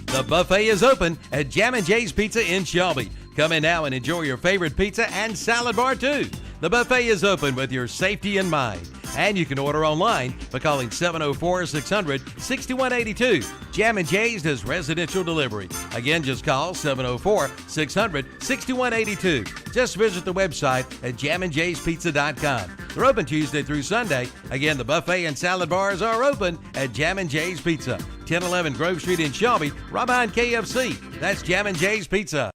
The buffet is open at Jam & J's Pizza in Shelby. Come in now and enjoy your favorite pizza and salad bar too. The buffet is open with your safety in mind. And you can order online by calling 704-600-6182. Jam & J's does residential delivery. Again, just call 704-600-6182. Just visit the website at jamandjspizza.com. They're open Tuesday through Sunday. Again, the buffet and salad bars are open at Jam & J's Pizza, 1011 Grove Street in Shelby, right behind KFC. That's Jam & J's Pizza.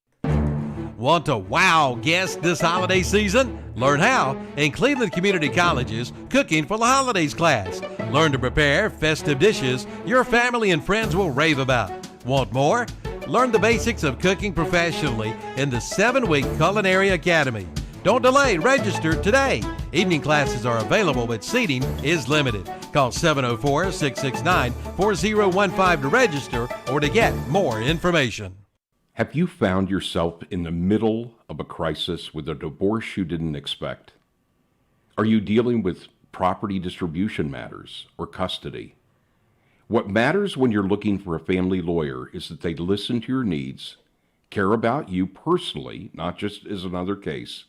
Want to wow guests this holiday season? Learn how in Cleveland Community College's Cooking for the Holidays class. Learn to prepare festive dishes your family and friends will rave about. Want more? Learn the basics of cooking professionally in the 7-week Culinary Academy. Don't delay, register today. Evening classes are available, but seating is limited. Call 704-669-4015 to register or to get more information. Have you found yourself in the middle of a crisis with a divorce you didn't expect? Are you dealing with property distribution matters or custody? What matters when you're looking for a family lawyer is that they listen to your needs, care about you personally, not just as another case,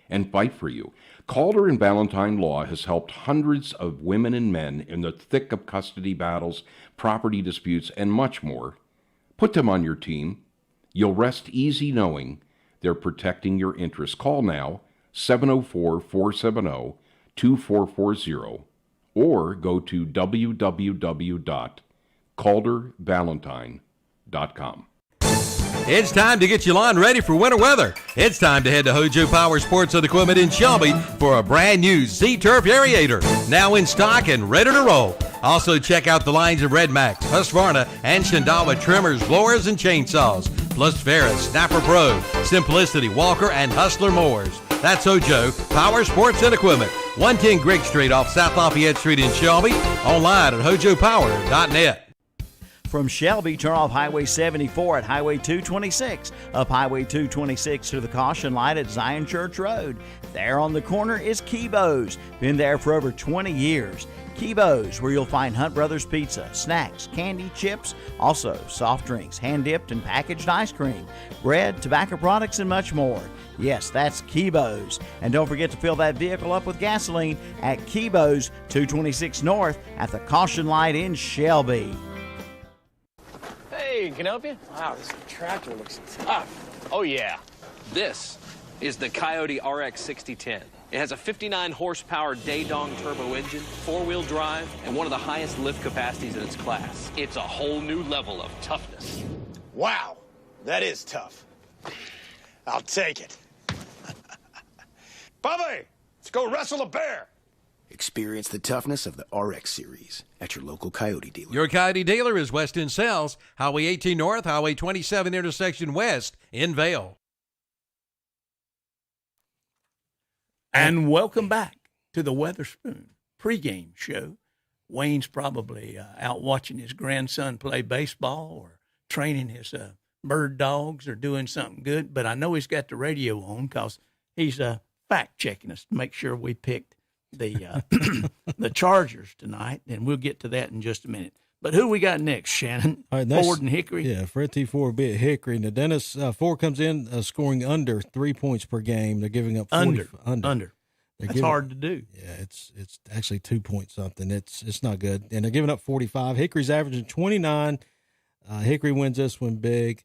and fight for you. Calder and Valentine Law has helped hundreds of women and men in the thick of custody battles, property disputes, and much more. Put them on your team. You'll rest easy knowing they're protecting your interests. Call now, 704-470-2440, or go to www.caldervalentine.com. It's time to get your lawn ready for winter weather. It's time to head to Hojo Power Sports and Equipment in Shelby for a brand new Z-Turf Aerator, now in stock and ready to roll. Also check out the lines of Red Max, Husqvarna, and Shindawa trimmers, blowers, and chainsaws, plus Ferris, Snapper Pro, Simplicity, Walker, and Hustler mowers. That's Hojo Power Sports and Equipment, 110 Grigg Street off South Lafayette Street in Shelby, online at hojopower.net. From Shelby, turn off Highway 74 at Highway 226, up Highway 226 to the caution light at Zion Church Road. There on the corner is Kibo's. Been there for over 20 years. Kibo's, where you'll find Hunt Brothers Pizza, snacks, candy, chips, also soft drinks, hand-dipped and packaged ice cream, bread, tobacco products, and much more. Yes, that's Kibo's. And don't forget to fill that vehicle up with gasoline at Kibo's, 226 North at the caution light in Shelby. Hey, can I help you? Wow, this tractor looks tough. Oh, yeah. This is the Coyote RX 6010. It has a 59 horsepower Daedong turbo engine, 4-wheel drive, and one of the highest lift capacities in its class. It's a whole new level of toughness. Wow, that is tough. I'll take it. Bubby, let's go wrestle a bear. Experience the toughness of the RX series at your local Coyote dealer. Your Coyote dealer is Weston Sells, Highway 18 North, Highway 27 intersection west in Vail. And welcome back to the Witherspoon pregame show. Wayne's probably out watching his grandson play baseball or training his bird dogs or doing something good. But I know he's got the radio on because he's fact-checking us to make sure we picked the the Chargers tonight, and we'll get to that in just a minute. But who we got next, Shannon? All right, Ford and Hickory? Yeah, Fred T. Ford beat Hickory. Now, Dennis, Ford comes in scoring under 3 points per game. They're giving up 40, under. That's hard to do. Yeah, it's actually 2 point something. It's not good. And they're giving up 45. Hickory's averaging 29. Hickory wins this one big.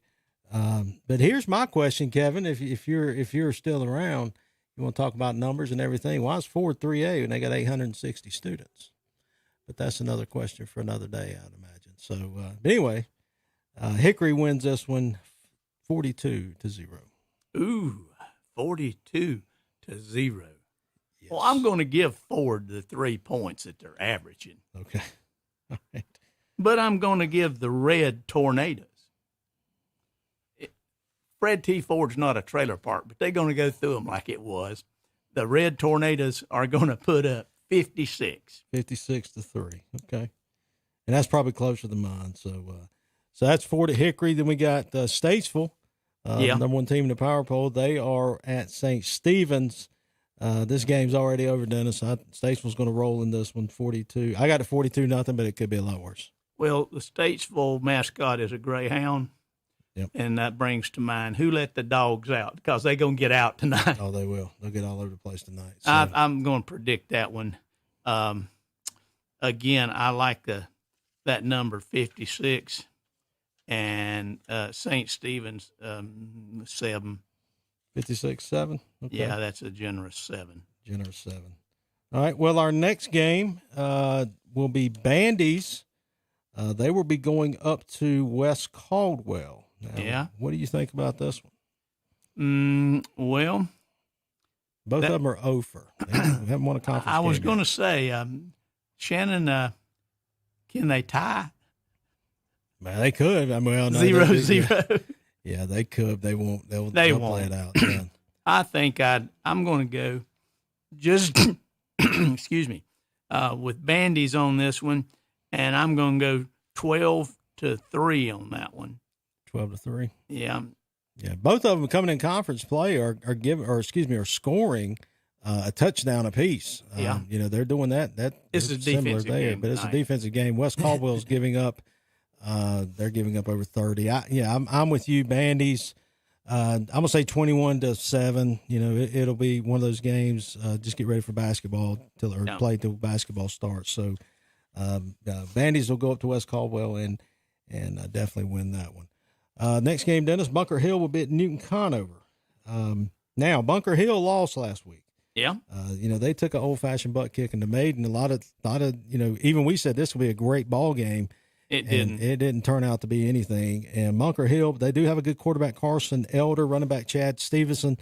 But here's my question, Kevin. If you're still around, you want to talk about numbers and everything. Why is Ford 3A when they got 860 students? But that's another question for another day, I'd imagine. So, but anyway, Hickory wins this one 42-0. Ooh, 42-0. Yes. Well, I'm going to give Ford the 3 points that they're averaging. Okay. All right. But I'm going to give the Red Tornadoes. Fred T. Ford's not a trailer park, but they're going to go through them like it was. The Red Tornadoes are going to put up 56. 56-3. Okay. And that's probably closer than mine. So that's Ford at Hickory. Then we got Statesville, number one team in the power poll. They are at St. Stephen's. This game's already over, Dennis. Statesville's going to roll in this one, 42. I got it 42-0, but it could be a lot worse. Well, the Statesville mascot is a greyhound. Yep. And that brings to mind, who let the dogs out? Because they're going to get out tonight. Oh, they will. They'll get all over the place tonight. So. I'm going to predict that one. Again, I like that number 56, and St. Stephen's 7. 56-7? Okay. Yeah, that's a generous 7. Generous 7. All right, well, our next game will be Bandy's. They will be going up to West Caldwell. Now, yeah. What do you think about this one? Well, both of them are over. They haven't won a conference game. I was going to say, Shannon, can they tie? Man, they could. I mean, well, no, 0-0. Yeah, they could. They won't. They'll play it out. Yeah. I think I'm going to go just, excuse me, with Bandy's on this one, and I'm going to go 12-3 on that one. 12-3. Yeah. Yeah. Both of them coming in conference play are scoring a touchdown apiece. Yeah. They're doing that. It's a defensive game, but it's a defensive game. West Caldwell's giving up. They're giving up over 30. I'm with you, Bandy's. I'm gonna say 21-7. It'll be one of those games. Just get ready for basketball play till basketball starts. So, Bandy's will go up to West Caldwell and definitely win that one. Next game, Dennis, Bunker Hill will be at Newton Conover. Now Bunker Hill lost last week. Yeah. They took an old-fashioned butt kick in the Maiden. A lot of even we said this will be a great ball game. It didn't. It didn't turn out to be anything. And Bunker Hill, they do have a good quarterback, Carson Elder, running back Chad Stevenson.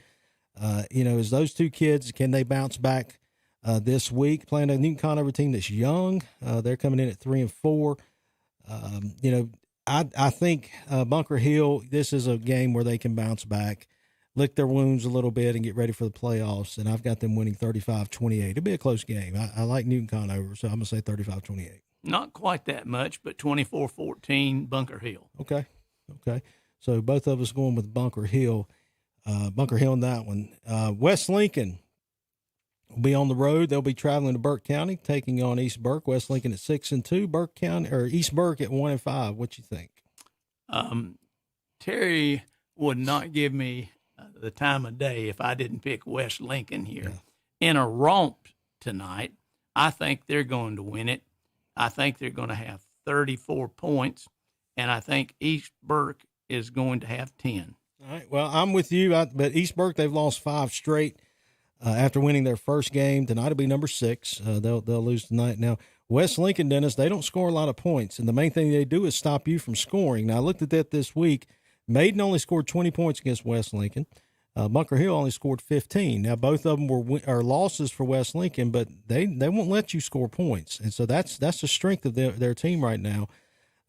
As those two kids, can they bounce back this week? Playing a Newton Conover team that's young. They're coming in at 3-4. I think Bunker Hill, this is a game where they can bounce back, lick their wounds a little bit, and get ready for the playoffs. And I've got them winning 35-28. It'll be a close game. I like Newton Conover, so I'm going to say 35-28. Not quite that much, but 24-14 Bunker Hill. Okay. So both of us going with Bunker Hill. Bunker Hill in that one. West Lincoln will be on the road. They'll be traveling to Burke County, taking on East Burke. West Lincoln at 6-2. Burke County or East Burke at 1-5. What you think? Terry would not give me the time of day if I didn't pick West Lincoln here. Yeah. In a romp tonight, I think they're going to win it. I think they're going to have 34 points, and I think East Burke is going to have 10. All right. Well, I'm with you. But East Burke, they've lost 5 straight after winning their first game. Tonight will be number 6. They'll lose tonight. Now, West Lincoln, Dennis, they don't score a lot of points, and the main thing they do is stop you from scoring. Now, I looked at that this week. Maiden only scored 20 points against West Lincoln. Bunker Hill only scored 15. Now, both of them are losses for West Lincoln, but they won't let you score points. And so that's the strength of their team right now.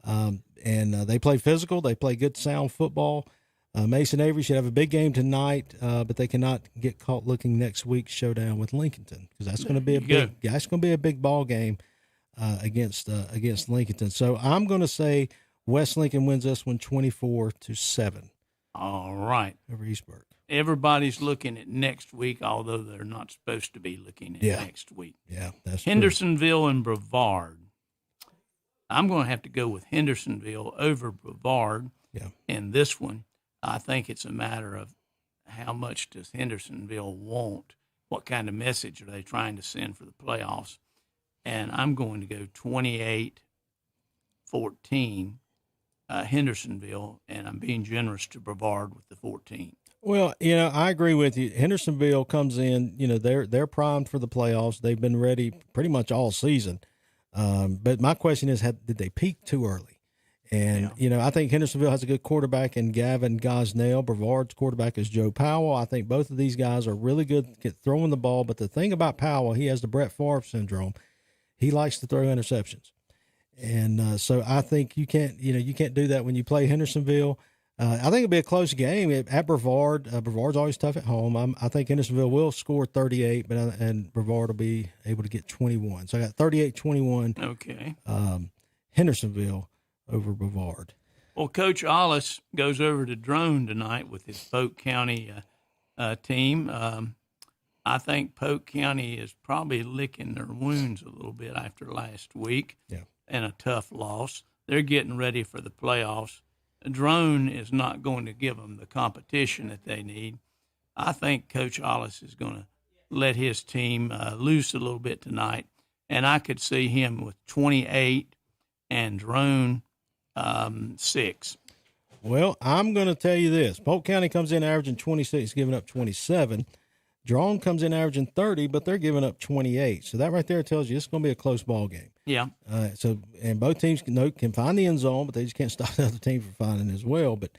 They play physical. They play good, sound football. Mason Avery should have a big game tonight, but they cannot get caught looking next week's showdown with Lincolnton, because that's going to be a big ball game against Lincolnton. So I'm going to say West Lincoln wins this one 24-7. All right, over Eastburg. Everybody's looking at next week, although they're not supposed to be looking at next week. Yeah, that's Hendersonville and Brevard. I'm going to have to go with Hendersonville over Brevard in this one. I think it's a matter of how much does Hendersonville want? What kind of message are they trying to send for the playoffs? And I'm going to go 28-14 Hendersonville, and I'm being generous to Brevard with the 14. Well, I agree with you. Hendersonville comes in, they're primed for the playoffs. They've been ready pretty much all season. But my question is, did they peak too early? And, I think Hendersonville has a good quarterback in Gavin Gosnell. Brevard's quarterback is Joe Powell. I think both of these guys are really good at throwing the ball. But the thing about Powell, he has the Brett Favre syndrome. He likes to throw interceptions. And so I think you can't do that when you play Hendersonville. I think it'll be a close game at Brevard. Brevard's always tough at home. I think Hendersonville will score 38, and Brevard will be able to get 21. So I got 38-21. Okay. Hendersonville over Brevard. Well, Coach Ollis goes over to Drone tonight with his Polk County team. I think Polk County is probably licking their wounds a little bit after last week and a tough loss. They're getting ready for the playoffs. Drone is not going to give them the competition that they need. I think Coach Ollis is going to let his team loose a little bit tonight, and I could see him with 28 and Drone 6. Well, I'm going to tell you this. Polk County comes in averaging 26, giving up 27. Drone comes in averaging 30, but they're giving up 28. So that right there tells you it's going to be a close ball game. Yeah. And both teams can find the end zone, but they just can't stop the other team from finding as well. But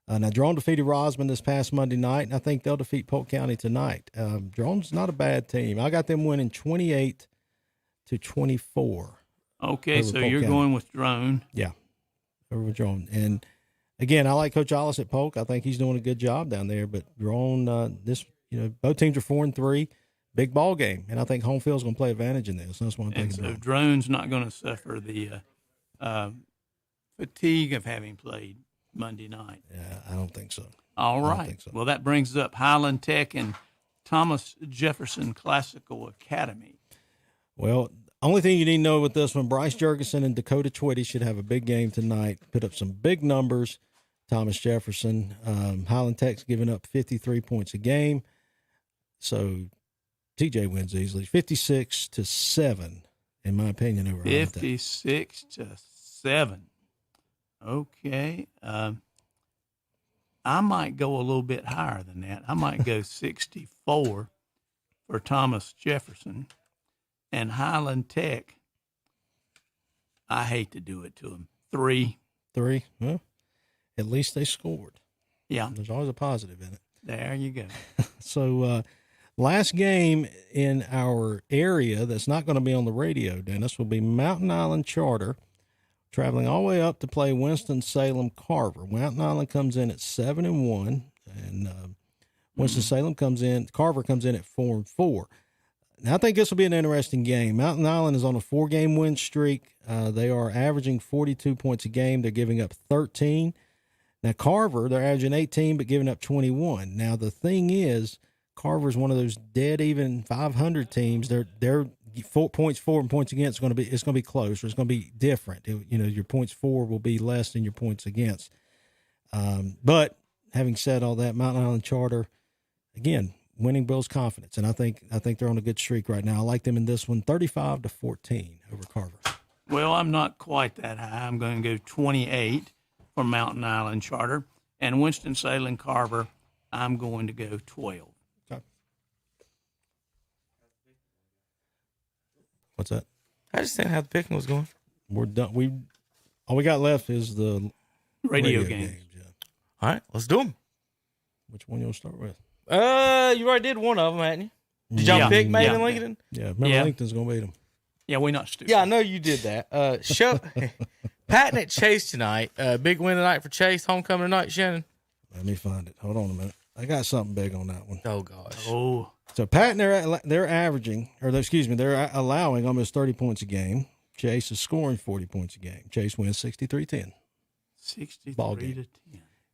now Drone defeated Rosman this past Monday night, and I think they'll defeat Polk County tonight. Drone's not a bad team. I got them winning 28-24. Okay, so you're going with Drone. Yeah, over with Drone. And again, I like Coach Ollis at Polk. I think he's doing a good job down there. But Drone, both teams are 4-3. Big ball game, and I think home field's going to play advantage in this. That's what I'm thinking. So Drone's not going to suffer the fatigue of having played Monday night. Yeah, I don't think so. All right. Well, that brings up Highland Tech and Thomas Jefferson Classical Academy. Well, only thing you need to know with this one, Bryce Jurgensen and Dakota Twitty should have a big game tonight. Put up some big numbers. Thomas Jefferson, Highland Tech's giving up 53 points a game. So TJ wins easily, 56-7, in my opinion, over 56-7. Okay. I might go a little bit higher than that. I might go 64 for Thomas Jefferson. And Highland Tech, I hate to do it to them. 3. Well, at least they scored. Yeah. There's always a positive in it. There you go. So, last game in our area that's not going to be on the radio, Dennis, will be Mountain Island Charter, traveling all the way up to play Winston-Salem Carver. Mountain Island comes in at 7-1, and Winston-Salem Carver comes in at 4-4. Now, I think this will be an interesting game. Mountain Island is on a 4-game win streak. They are averaging 42 points a game. They're giving up 13. Now, Carver, they're averaging 18 but giving up 21. Now, the thing is, Carver's one of those dead even 500 teams. Their 4 points for and points against it's going to be close, or it's going to be different. Your points for will be less than your points against. But having said all that, Mountain Island Charter, again, winning builds confidence, and I think they're on a good streak right now. I like them in this one, 35-14 over Carver. Well, I'm not quite that high. I'm going to go 28 for Mountain Island Charter, and Winston-Salem Carver, I'm going to go 12. Okay. What's that? I just think how the picking was going. We're done. All we got left is the radio games. Yeah. All right, let's do them. Which one you want to start with? You already did one of them, hadn't you? Did y'all pick Maven Lincoln? Yeah, remember Lincoln's going to beat them. Yeah, we're not stupid. Yeah, I know you did that. Patton at Chase tonight. Big win tonight for Chase. Homecoming tonight, Shannon. Let me find it. Hold on a minute. I got something big on that one. Oh, gosh. Oh. So Patton, they're averaging, or excuse me, they're allowing almost 30 points a game. Chase is scoring 40 points a game. Chase wins 63-10. 63-10.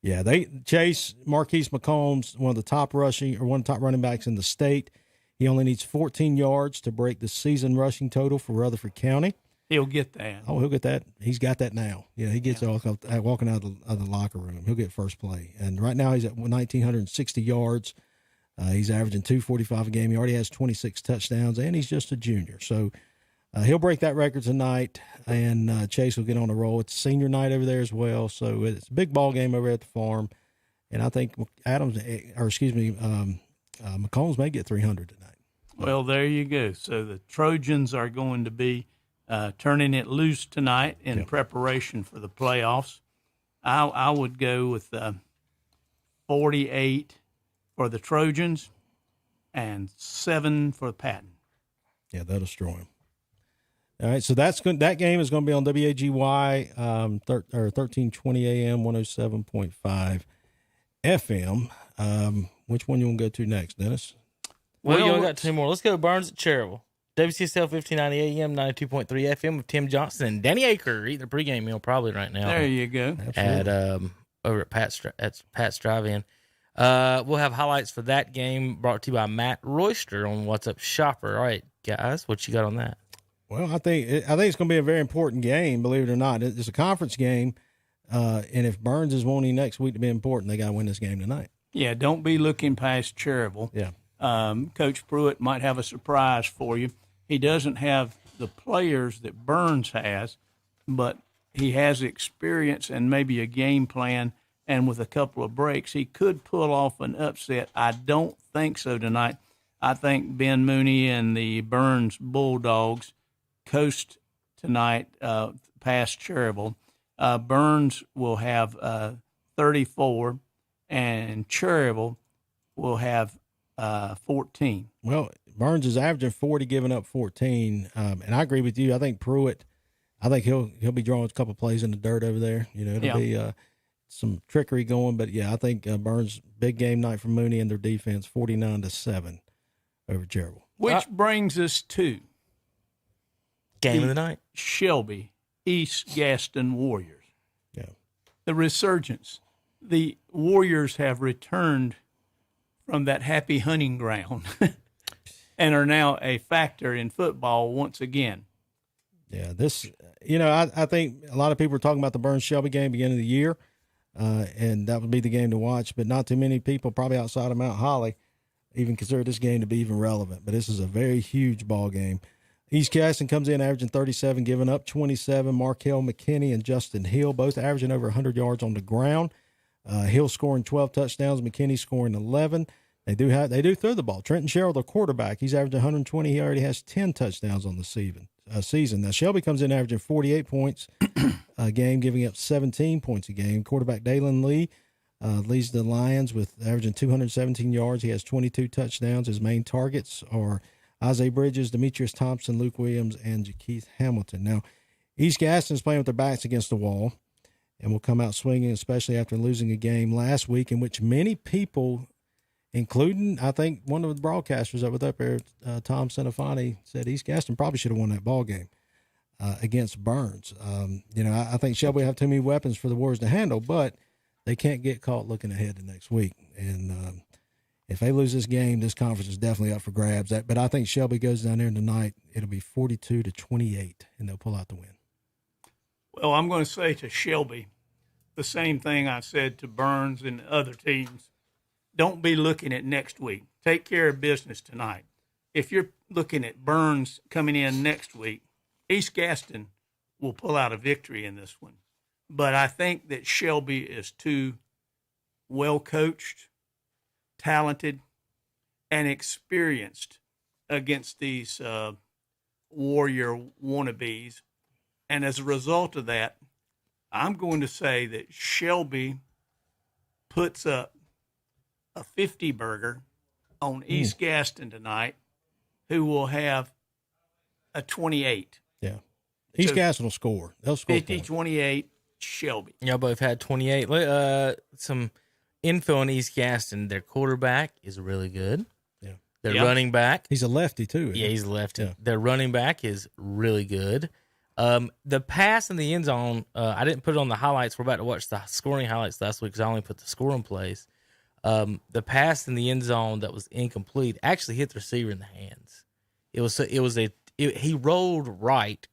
Yeah, Chase, Marquise McCombs, one of the top running backs in the state. He only needs 14 yards to break the season rushing total for Rutherford County. He'll get that. Oh, he'll get that. He's got that now. Yeah, he gets walking out of the locker room. He'll get first play. And right now he's at 1,960 yards. He's averaging 245 a game. He already has 26 touchdowns, and he's just a junior. So he'll break that record tonight, and Chase will get on a roll. It's senior night over there as well, so it's a big ball game over at the farm. And I think McCombs may get 300 tonight. Well, there you go. So the Trojans are going to be turning it loose tonight in preparation for the playoffs. I would go with 48 for the Trojans and 7 for Patton. Yeah, they'll destroy him. All right, so that game is going to be on WAGY 1320 AM 107.5 FM. Which one you want to go to next, Dennis? Well, you only got 2 more. Let's go Burns at Cherryville. WCSL 1590 AM 92.3 FM with Tim Johnson and Danny Aker eating a pregame meal probably right now. There you go. At over at Pat's Drive-In. We'll have highlights for that game brought to you by Matt Royster on What's Up Shopper. All right, guys, what you got on that? Well, I think it's going to be a very important game, believe it or not. It's a conference game, and if Burns is wanting next week to be important, they got to win this game tonight. Yeah, don't be looking past Cherryville. Yeah. Coach Pruitt might have a surprise for you. He doesn't have the players that Burns has, but he has experience and maybe a game plan, and with a couple of breaks, he could pull off an upset. I don't think so tonight. I think Ben Mooney and the Burns Bulldogs coast tonight past Cherryville. Burns will have 34, and Cherryville will have 14. Well, Burns is averaging 40, giving up 14. And I agree with you. I think Pruitt, he'll be drawing a couple plays in the dirt over there. You know, it'll be some trickery going. But, yeah, I think Burns, big game night for Mooney and their defense, 49-7 over Cherryville. Which brings us to game of the night. Shelby, East Gaston Warriors. Yeah. The resurgence. The Warriors have returned from that happy hunting ground and are now a factor in football once again. Yeah, I think a lot of people are talking about the Burns-Shelby game beginning of the year, and that would be the game to watch, but not too many people, probably outside of Mount Holly, even consider this game to be even relevant. But this is a very huge ball game. East Gaston comes in averaging 37, giving up 27. Markel McKinney and Justin Hill both averaging over 100 yards on the ground. Hill scoring 12 touchdowns, McKinney scoring 11. They do throw the ball. Trenton Sherrill, the quarterback, he's averaging 120. He already has 10 touchdowns on the season. Now Shelby comes in averaging 48 points a game, giving up 17 points a game. Quarterback Dalen Lee leads the Lions with averaging 217 yards. He has 22 touchdowns. His main targets are Isaiah Bridges, Demetrius Thompson, Luke Williams, and Keith Hamilton. Now, East Gaston is playing with their backs against the wall and will come out swinging, especially after losing a game last week in which many people, including, I think, one of the broadcasters that was up there, Tom Senafani, said East Gaston probably should have won that ball game against Burns. I think Shelby will have too many weapons for the Warriors to handle, but they can't get caught looking ahead to next week. And if they lose this game, this conference is definitely up for grabs. But I think Shelby goes down there tonight. It'll be 42-28, and they'll pull out the win. Well, I'm going to say to Shelby the same thing I said to Burns and other teams. Don't be looking at next week. Take care of business tonight. If you're looking at Burns coming in next week, East Gaston will pull out a victory in this one. But I think that Shelby is too well coached, talented, and experienced against these Warrior wannabes. And as a result of that, I'm going to say that Shelby puts up a 50 burger on East Gaston tonight, who will have a 28. Yeah. East Gaston will score. They'll score 50-28 Shelby. Y'all both had 28. Some info on East Gaston. Their quarterback is really good. Yeah. Their running back. He's a lefty, too. Yeah, he's a lefty. Yeah. Their running back is really good. The pass in the end zone, I didn't put it on the highlights. We're about to watch the scoring highlights last week because I only put the score in place. The pass in the end zone that was incomplete actually hit the receiver in the hands. He rolled right,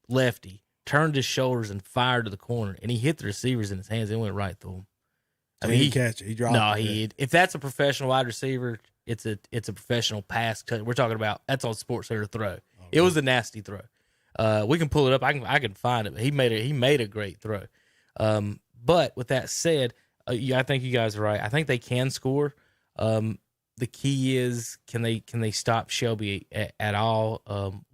lefty, turned his shoulders and fired to the corner, and he hit the receivers in his hands and went right through him. So he catch it. He dropped it. If that's a professional wide receiver, it's a professional pass. We're talking about that's on Sports Center throw. Okay. It was a nasty throw. We can pull it up. I can find it. But he made a great throw. But with that said, I think you guys are right. I think they can score. The key is can they stop Shelby at all?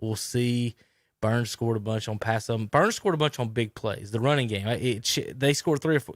We'll see. Burns scored a bunch on pass. Burns scored a bunch on big plays. The running game. They scored 3 or 4.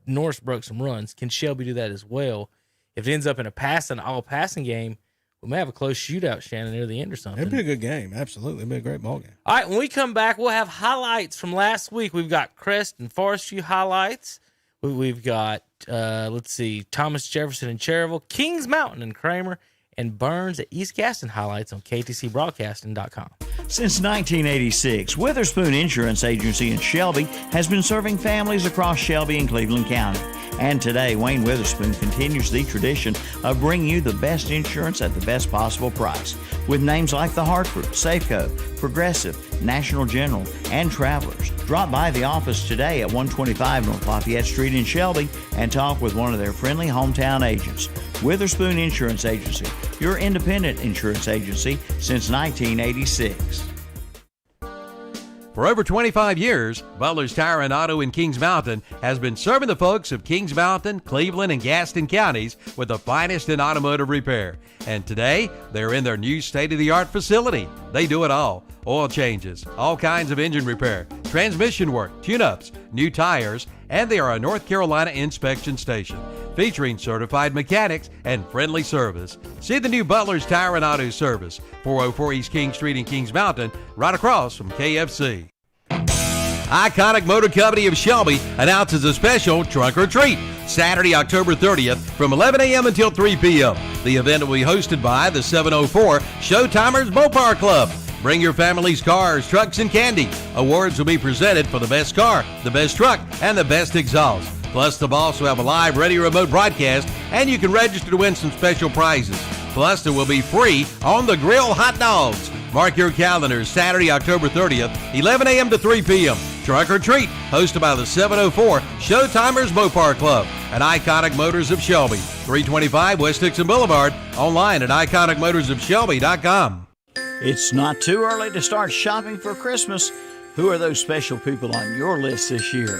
Norris broke some runs. Can Shelby do that as well? If it ends up in an all passing game, we may have a close shootout, Shannon, near the end or something. It'd be a good game. Absolutely. It'd be a great ball game. All right, when we come back, we'll have highlights from last week. We've got Crest and Forest View highlights. We've got, Thomas Jefferson and Cherryville, Kings Mountain and Kramer, and Burns at East Gaston highlights on ktcbroadcasting.com. Since 1986, Witherspoon Insurance Agency in Shelby has been serving families across Shelby and Cleveland County. And today, Wayne Witherspoon continues the tradition of bringing you the best insurance at the best possible price. With names like The Hartford, Safeco, Progressive, National General, and Travelers. Drop by the office today at 125 North Lafayette Street in Shelby and talk with one of their friendly hometown agents. Witherspoon Insurance Agency, your independent insurance agency since 1986. For over 25 years, Butler's Tire and Auto in Kings Mountain has been serving the folks of Kings Mountain, Cleveland, and Gaston counties with the finest in automotive repair. And today, they're in their new state-of-the-art facility. They do it all. Oil changes, all kinds of engine repair, transmission work, tune-ups, new tires, and they are a North Carolina inspection station, featuring certified mechanics and friendly service. See the new Butler's Tire and Auto Service, 404 East King Street in Kings Mountain, right across from KFC. Iconic Motor Company of Shelby announces a special trunk or treat Saturday, October 30th from 11 a.m. until 3 p.m. The event will be hosted by the 704 Showtimers Mopar Club. Bring your family's cars, trucks, and candy. Awards will be presented for the best car, the best truck, and the best exhaust. Plus, the boss will have a live radio remote broadcast, and you can register to win some special prizes. Plus, there will be free on-the-grill hot dogs. Mark your calendars, Saturday, October 30th, 11 a.m. to 3 p.m. Trunk or Treat, hosted by the 704 Showtimers Mopar Club at Iconic Motors of Shelby, 325 West Dixon Boulevard, online at iconicmotorsofshelby.com. It's not too early to start shopping for Christmas. Who are those special people on your list this year?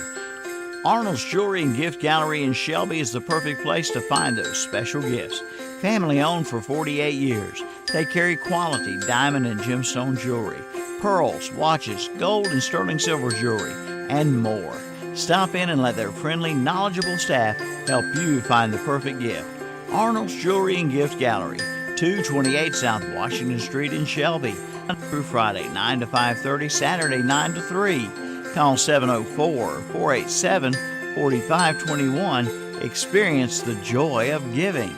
Arnold's Jewelry and Gift Gallery in Shelby is the perfect place to find those special gifts. Family owned for 48 years, they carry quality diamond and gemstone jewelry, pearls, watches, gold and sterling silver jewelry, and more. Stop in and let their friendly, knowledgeable staff help you find the perfect gift. Arnold's Jewelry and Gift Gallery, 228 South Washington Street in Shelby, through Friday 9 to 5:30, Saturday 9 to 3. Call 704-487-4521. Experience the joy of giving.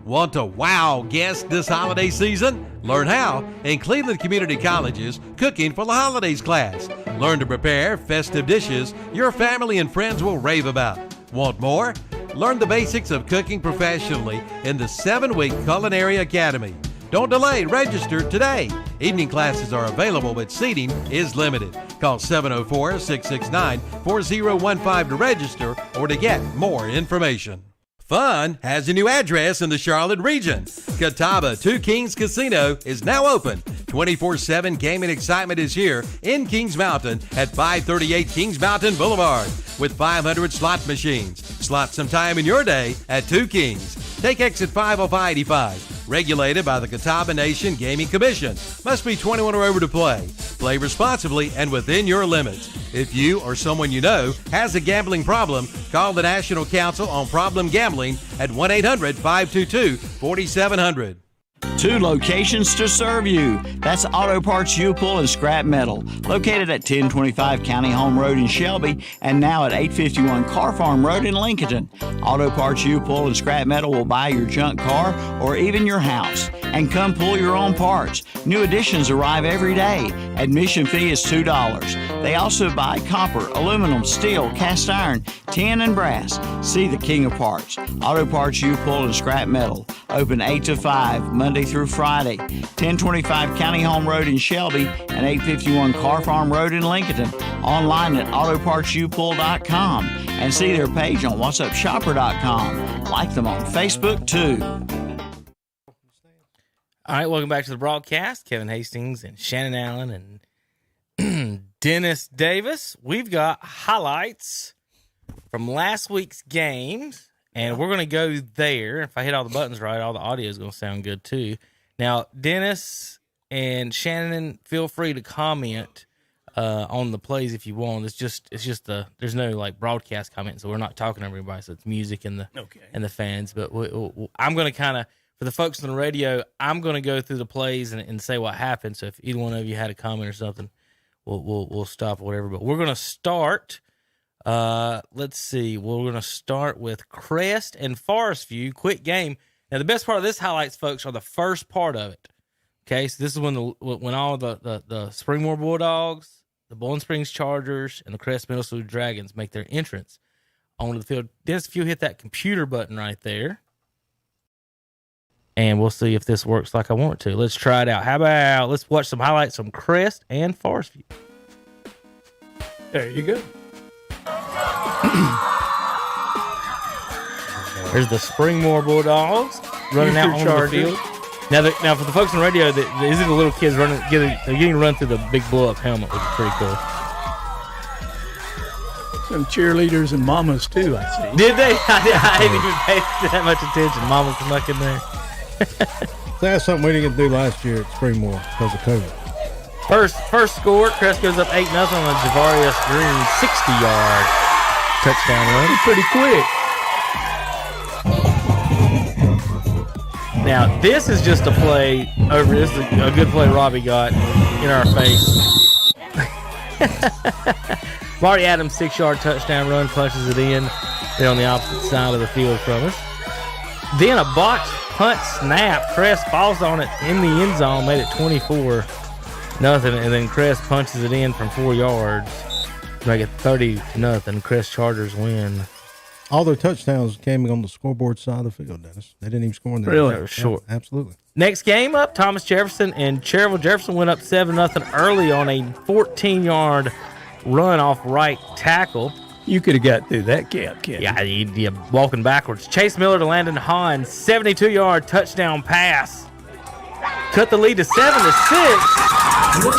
Want to wow guests this holiday season? Learn how in Cleveland Community College's Cooking for the Holidays class. Learn to prepare festive dishes your family and friends will rave about. Want more? Learn the basics of cooking professionally in the 7-week Culinary Academy. Don't delay, register today. Evening classes are available, but seating is limited. Call 704-669-4015 to register or to get more information. Fun has a new address in the Charlotte region. Catawba 2 Kings Casino is now open. 24/7 gaming excitement is here in Kings Mountain at 538 Kings Mountain Boulevard with 500 slot machines. Slot some time in your day at 2 Kings. Take exit 50585. Regulated by the Catawba Nation Gaming Commission. Must be 21 or over to play. Play responsibly and within your limits. If you or someone you know has a gambling problem, call the National Council on Problem Gambling at 1-800-522-4700. 2 locations to serve you. That's Auto Parts U-Pull and Scrap Metal, located at 1025 County Home Road in Shelby and now at 851 Car Farm Road in Lincoln. Auto Parts U-Pull and Scrap Metal will buy your junk car or even your house and come pull your own parts. New additions arrive every day. Admission fee is $2. They also buy copper, aluminum, steel, cast iron, tin, and brass. See the king of parts. Auto Parts U-Pull and Scrap Metal. Open 8 to 5, Monday through Friday. 1025 County Home Road in Shelby and 851 Car Farm Road in Lincoln. Online at autopartsupull.com and see their page on whatsupshopper.com. Like them on Facebook too. All right, welcome back to the broadcast. Kevin Hastings and Shannon Allen and Dennis Davis. We've got highlights from last week's games, and we're going to go there. If I hit all the buttons right, all the audio is going to sound good too. Now, Dennis and Shannon, feel free to comment on the plays if you want. It's just there's no like broadcast comment, so we're not talking to everybody. So it's music and the fans. But I'm going to kind of, for the folks on the radio, I'm going to go through the plays and say what happened. So if either one of you had a comment or something, we'll stop or whatever. But we're going to start. Let's see. We're going to start with Crest and Forest View. Quick game. Now the best part of this highlights, folks, are the first part of it. Okay, so this is when all the Springmore Bulldogs, the Bowling Springs Chargers, and the Crest Middle School Dragons make their entrance onto the field. Dennis, if you hit that computer button right there. And we'll see if this works like I want it to. Let's try it out. How about let's watch some highlights from Crest and Forest View. There you go. There's the Springmore Bulldogs running out onto the field. Now for the folks on the radio, these are the little kids they're getting to run through the big blow-up helmet, which is pretty cool. Some cheerleaders and mamas too, I see. Did they? I didn't even pay that much attention. Mama's snuck in there. That's something we didn't do last year at Springmore because of COVID. First score, Crest goes up 8-0 on a Javarius Green 60-yard touchdown run. Pretty quick. Now, this is just a play over. This is a good play Robbie got in our face. Marty Adams, 6-yard touchdown run, punches it in. They're on the opposite side of the field from us. Then a botched punt snap. Crest falls on it in the end zone, made it 24-0, and then Crest punches it in from 4 yards to make it 30-0. Crest Chargers win. All their touchdowns came on the scoreboard side of the field, Dennis. They didn't even score in there. Really? They were short. Yeah, absolutely. Next game up, Thomas Jefferson and Cherryville. Jefferson went up 7-0 early on a 14-yard run off right tackle. You could have got through that gap, kid. Yeah, you're walking backwards. Chase Miller to Landon Hahn, 72-yard touchdown pass. Cut the lead to 7-6.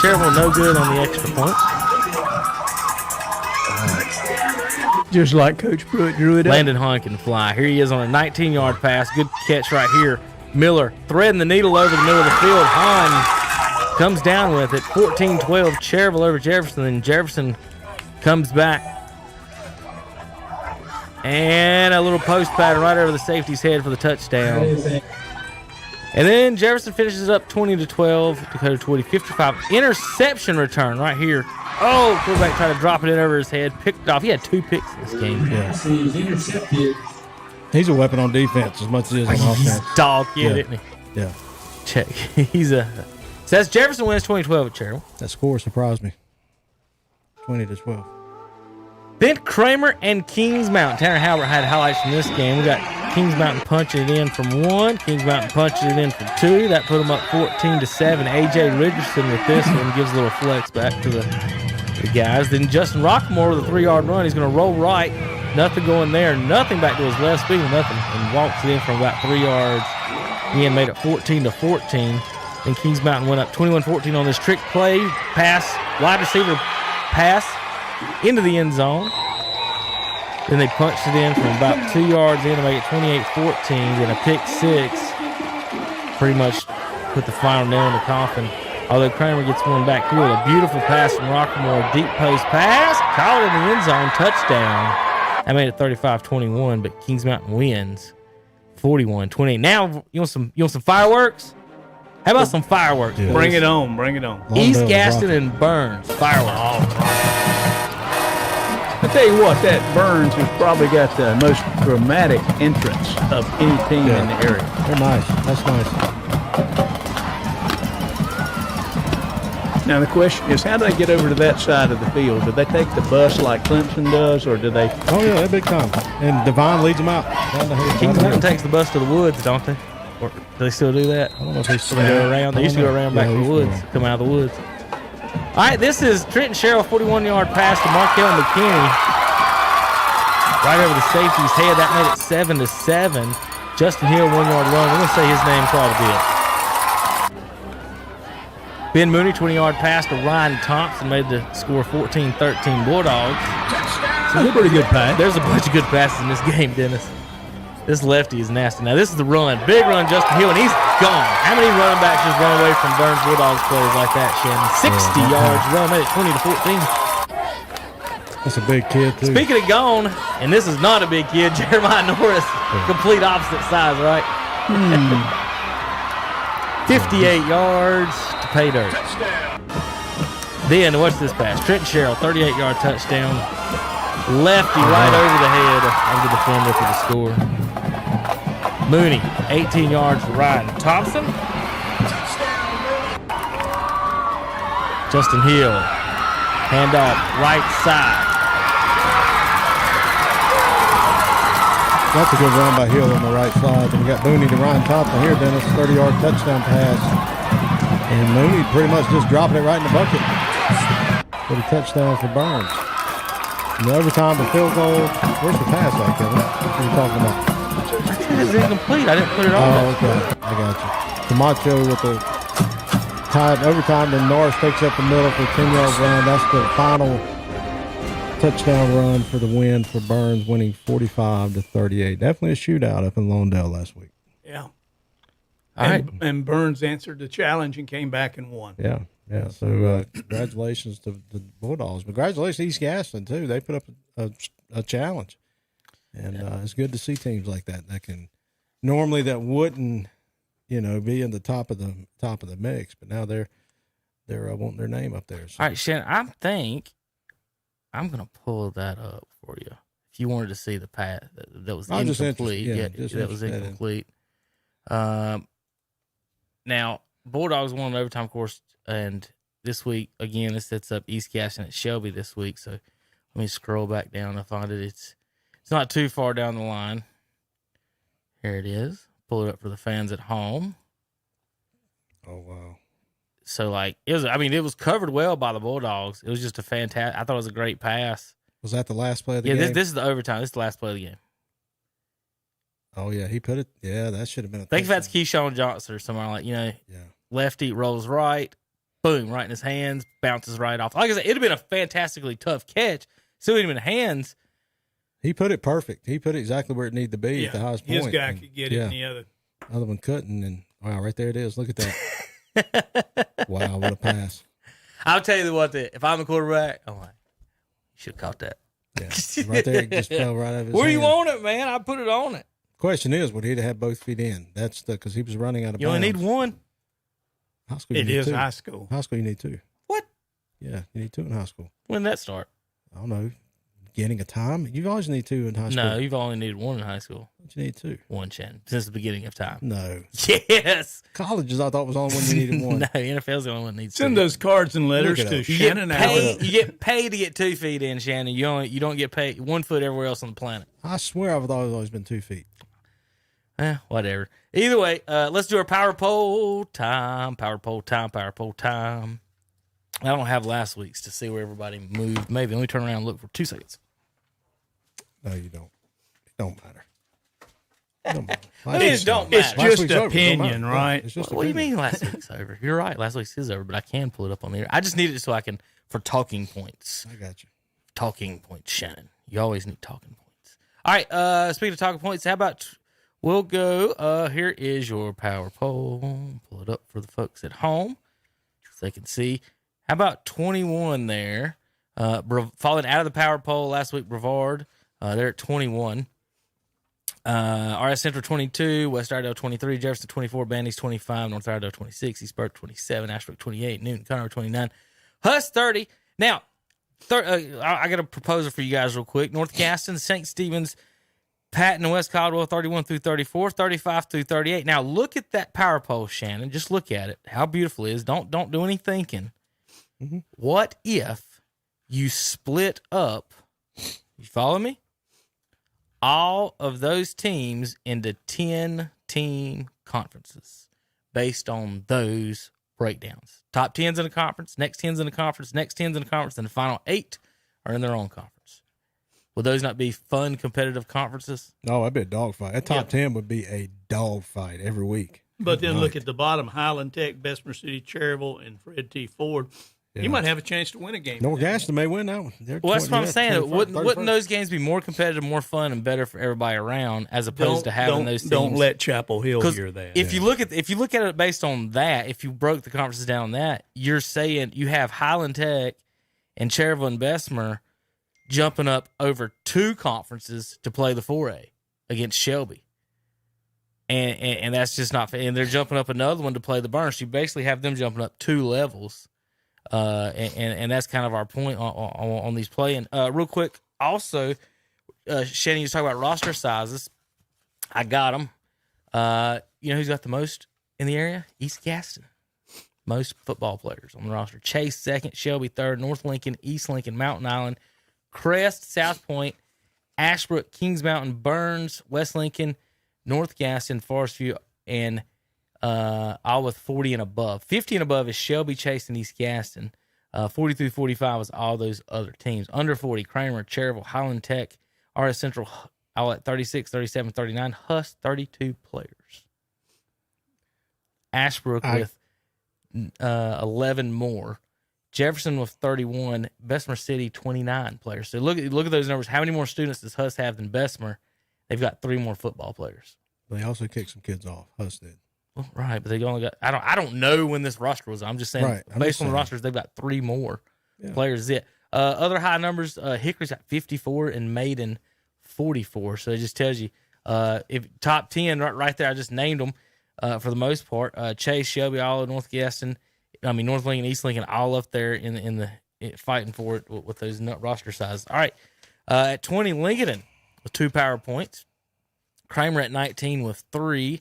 Cherryville no good on the extra point. Just like Coach Pruitt drew it up. Landon Hahn can fly. Here he is on a 19-yard pass. Good catch right here. Miller threading the needle over the middle of the field. Hahn comes down with it. 14-12, Cherryville over Jefferson. And Jefferson comes back. And a little post pattern right over the safety's head for the touchdown. And then Jefferson finishes up 20-12. Dakota 20, 55. Interception return right here. Oh, quarterback tried to drop it in over his head. Picked off. He had 2 picks in this game. Yeah. He's a weapon on defense as much as he is on offense. He's a dog kid, isn't he? Yeah. Check. So that's Jefferson wins 2012 at Cherryville. That score surprised me. 20-12. Then Kramer and Kings Mountain. Tanner Halbert had highlights from this game. We got Kings Mountain punching it in from 1. Kings Mountain punching it in from 2. That put them up 14-7. A.J. Richardson with this one gives a little flex back to the guys. Then Justin Rockmore with a 3-yard run. He's going to roll right. Nothing going there. Nothing back to his left. Speaking of nothing. And walks it in from about 3 yards. Ian made it 14-14. Then Kings Mountain went up 21-14 on this trick play. Pass. Wide receiver pass into the end zone. Then they punched it in from about 2 yards in to make it 28-14. Then a pick 6 pretty much put the final nail in the coffin Although Kramer gets one back here with a beautiful pass from Rockmore. Deep post pass. Caught it in the end zone. Touchdown. That made it 35-21, but Kings Mountain wins 41-28. Now, you want some fireworks? How about some fireworks? Yeah. Bring it on. Bring it on. East Gaston and Burns. Fireworks. All right. I tell you what, that Burns has probably got the most dramatic entrance of any team in the area. They're nice. That's nice. Now the question is, how do they get over to that side of the field? Do they take the bus like Clemson does, or do they? Oh yeah, they're big time. And Devine leads them out. Kings Mountain takes the bus to the woods, don't they? Or do they still do that? I don't know if they still go around. They used to go around back to the woods, come out of the woods. All right, this is Trenton Sherrill, 41-yard pass to Markel McKinney. Right over the safety's head. That made it 7-7. Justin Hill, 1-yard run. We're going to say his name quite a bit. Ben Mooney, 20-yard pass to Ryan Thompson, made the score 14-13 Bulldogs. It's a pretty good pass. There's a bunch of good passes in this game, Dennis. This lefty is nasty. Now, this is the run. Big run, Justin Hill, and he's gone. How many running backs just run away from Burns Bulldogs players like that, Shannon? 60 yards run, made it 20-14. That's a big kid, too. Speaking of gone, and this is not a big kid, Jeremiah Norris, complete opposite size, right? 58 yards to pay dirt. Then, what's this pass? Trenton Sherrill, 38-yard touchdown. Lefty right over the head of the defender for the score. Mooney, 18 yards for Ryan Thompson. Justin Hill, handoff right side. That's a good run by Hill on the right side. And we got Mooney to Ryan Thompson here, Dennis, 30-yard touchdown pass. And Mooney pretty much just dropping it right in the bucket for the touchdown for Burns. And the overtime, the field goal. Where's the pass at, Kevin? What are you talking about? I think it's incomplete. I didn't put it on. Oh, okay. I got you. Camacho with the tied overtime, then Norris takes up the middle for a 10-yard run. That's the final touchdown run for the win for Burns, winning 45-38. Definitely a shootout up in Lawndale last week. Yeah. And Burns answered the challenge and came back and won. Yeah. So congratulations to the Bulldogs. Congratulations to East Gaston too. They put up a challenge, and it's good to see teams like that can normally that wouldn't be in the top of the mix, but now they're wanting their name up there. So. All right, Shannon, I think I'm going to pull that up for you. If you wanted to see the pass that was incomplete. That was incomplete. Now, Bulldogs won an overtime course, and this week, again, this sets up East Gaston at Shelby this week. So let me scroll back down and find it. It's not too far down the line. Here it is. Pull it up for the fans at home. Oh, wow. So, it was covered well by the Bulldogs. It was just a fantastic – I thought it was a great pass. Was that the last play of the game? Yeah, this is the overtime. This is the last play of the game. Oh, yeah, he put it – yeah, that should have been a think if that's Keyshawn Johnson or somebody lefty rolls right, boom, right in his hands, bounces right off. Like I said, it would have been a fantastically tough catch. Still in hands. He put it perfect. He put it exactly where it needed to be at the highest point. His guy could get it, and the other one couldn't. And wow, right there it is. Look at that. Wow, what a pass. I'll tell you what, if I'm the quarterback, I'm like, you should have caught that. Yeah, right there, it just fell right out of his Where hand. you want it, man? I put it on it. Question is, would he have had both feet in? That's because he was running out of bounds. You only need one. High school, it is two. high school. High school, you need two. What? Yeah, you need two in high school. When did that start? I don't know. Beginning of time? You always need two in high school. No, you've only needed one in high school. But you need two. One, Shannon, since the beginning of time. No. Yes. Colleges, I thought, was the only one you needed one. No, NFL's the only one that needs Send two. those cards and letters to Shannon Allen. You get paid to get 2 feet in, Shannon. You don't get paid 1 foot everywhere else on the planet. I swear I've always been 2 feet. Whatever. Either way, let's do our power poll time. Power poll time. Power poll time. I don't have last week's to see where everybody moved. Maybe let me turn around and look for 2 seconds. No, you don't. It don't matter. It don't matter. It don't matter. It's just opinion, right? It's just what do you mean last week's over? You're right. Last week's is over, but I can pull it up on the air. I just need it so I can, for talking points. I got you. Talking points, Shannon. You always need talking points. All right. Speaking of talking points, how about we'll go. Here is your power poll. Pull it up for the folks at home. so they can see. How about 21 there? Falling out of the power poll last week, Brevard. They're at 21. RS Central 22, West Iredell 23, Jefferson 24, Bandy's 25, North Iredell 26, East Burke 27, Ashbrook 28, Newton Conover 29, Huss 30. Now, I got a proposal for you guys real quick. North Gaston, St. Stephen's, Patton, and West Caldwell 31 through 34, 35 through 38. Now, look at that power poll, Shannon. Just look at it. How beautiful it is. Don't do any thinking. Mm-hmm. What if you split up, you follow me? All of those teams into 10-team conferences based on those breakdowns. Top 10's in a conference, next 10's in a conference, next 10's in a conference, and the final 8 are in their own conference. Would those not be fun, competitive conferences? No, that'd be a dogfight. That top 10 would be a dogfight every week. But then look at the bottom, Highland Tech, Bessemer City, Cherryville, and Fred T. Ford. Yeah. You might have a chance to win a game. North Gaston may win that one. Well, that's what I'm saying. Wouldn't those games be more competitive, more fun, and better for everybody around, as opposed to having those teams? Don't let Chapel Hill hear that. If you look at it based on that, if you broke the conferences down on that, you're saying you have Highland Tech and Cherryville and Bessemer jumping up over 2 conferences to play the 4A against Shelby. And that's just not fair. And they're jumping up another one to play the Burns. You basically have them jumping up 2 levels. And that's kind of our point on these playing. Real quick, also, Shannon, you was talking about roster sizes. I got them. You know who's got the most in the area? East Gaston. Most football players on the roster. Chase second, Shelby third, North Lincoln, East Lincoln, Mountain Island, Crest, South Point, Ashbrook, Kings Mountain, Burns, West Lincoln, North Gaston, Forest View, and all with 40 and above. 50 and above is Shelby, Chase, and East Gaston. 40 through 45 is all those other teams. Under 40, Kramer, Cherryville, Highland Tech, RS Central, all at 36, 37, 39. Huss, 32 players. Ashbrook with 11 more. Jefferson with 31. Bessemer City, 29 players. So look at those numbers. How many more students does Huss have than Bessemer? They've got 3 more football players. They also kicked some kids off. Huss did. Well, right, but they only got. I don't know when this roster was. I'm just saying, based on the rosters, they've got 3 more players. Other high numbers. Hickory's got 54 and Maiden 44. So it just tells you if top 10 right there. I just named them for the most part. Chase, Shelby, all of North Gaston. North Lincoln, East Lincoln, all up there in the fighting for it with those roster sizes. All right, at 20, Lincoln with 2 power points. Kramer at 19 with 3.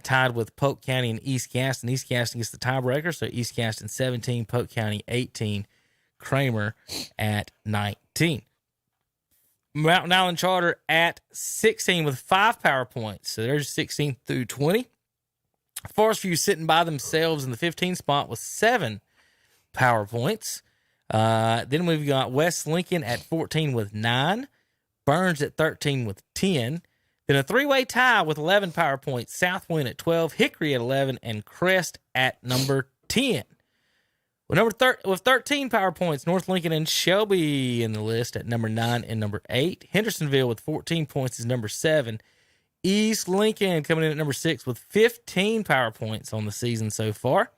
Tied with Polk County and East Gaston. East Gaston gets the tiebreaker, so East Gaston 17, Polk County 18, Kramer at 19. Mountain Island Charter at 16 with 5 power points, so there's 16 through 20. Forest View sitting by themselves in the 15 spot with 7 power points. Then we've got West Lincoln at 14 with 9, Burns at 13 with 10. Then a 3-way tie with 11 power points. South Point at 12, Hickory at 11, and Crest at number 10. With 13 power points, North Lincoln and Shelby in the list at number 9 and number 8. Hendersonville with 14 points is number 7. East Lincoln coming in at number 6 with 15 power points on the season so far.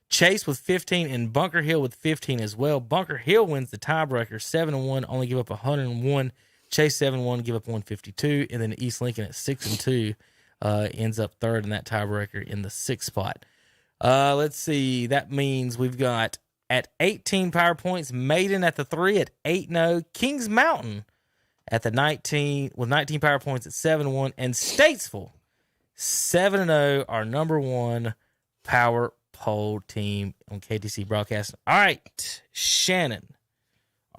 Chase with 15 and Bunker Hill with 15 as well. Bunker Hill wins the tiebreaker 7-1, only give up 101. Chase 7-1, give up 152, and then East Lincoln at 6-2 ends up third in that tiebreaker in the 6th spot. Let's see. That means we've got at 18 power points, Maiden at the 3 at 8-0, Kings Mountain at the 19 with 19 power points at 7-1, and Statesville 7-0, our number 1 power poll team on KTC Broadcasting. All right, Shannon.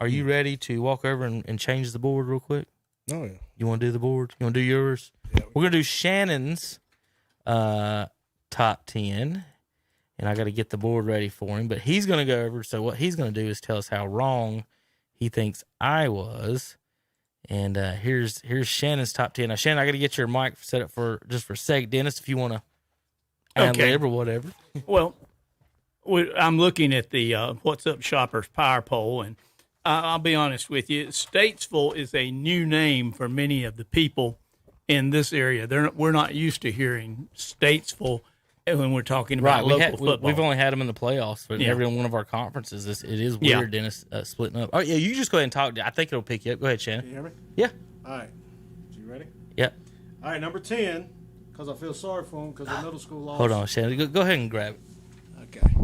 Are you ready to walk over and change the board real quick? Oh, yeah. You want to do the board? You want to do yours? Yeah. We're going to do Shannon's top 10, and I got to get the board ready for him. But he's going to go over, so what he's going to do is tell us how wrong he thinks I was. And here's Shannon's top 10. Now, Shannon, I got to get your mic set up for a sec. Dennis, if you want to ad-lib or whatever. Well, I'm looking at the What's Up Shoppers Power Poll, and I'll be honest with you, Statesville is a new name for many of the people in this area. We're not used to hearing Statesville when we're talking about Right, local football. we've only had them in the playoffs, but every one of our conferences, it is weird, Dennis, splitting up. Oh, yeah, you just go ahead and talk. I think it'll pick you up. Go ahead, Shannon. Can you hear me? Yeah. All right. You ready? Yep. All right, number 10, because I feel sorry for them because the middle school lost. Hold on, Shannon. Go ahead and grab it. Okay.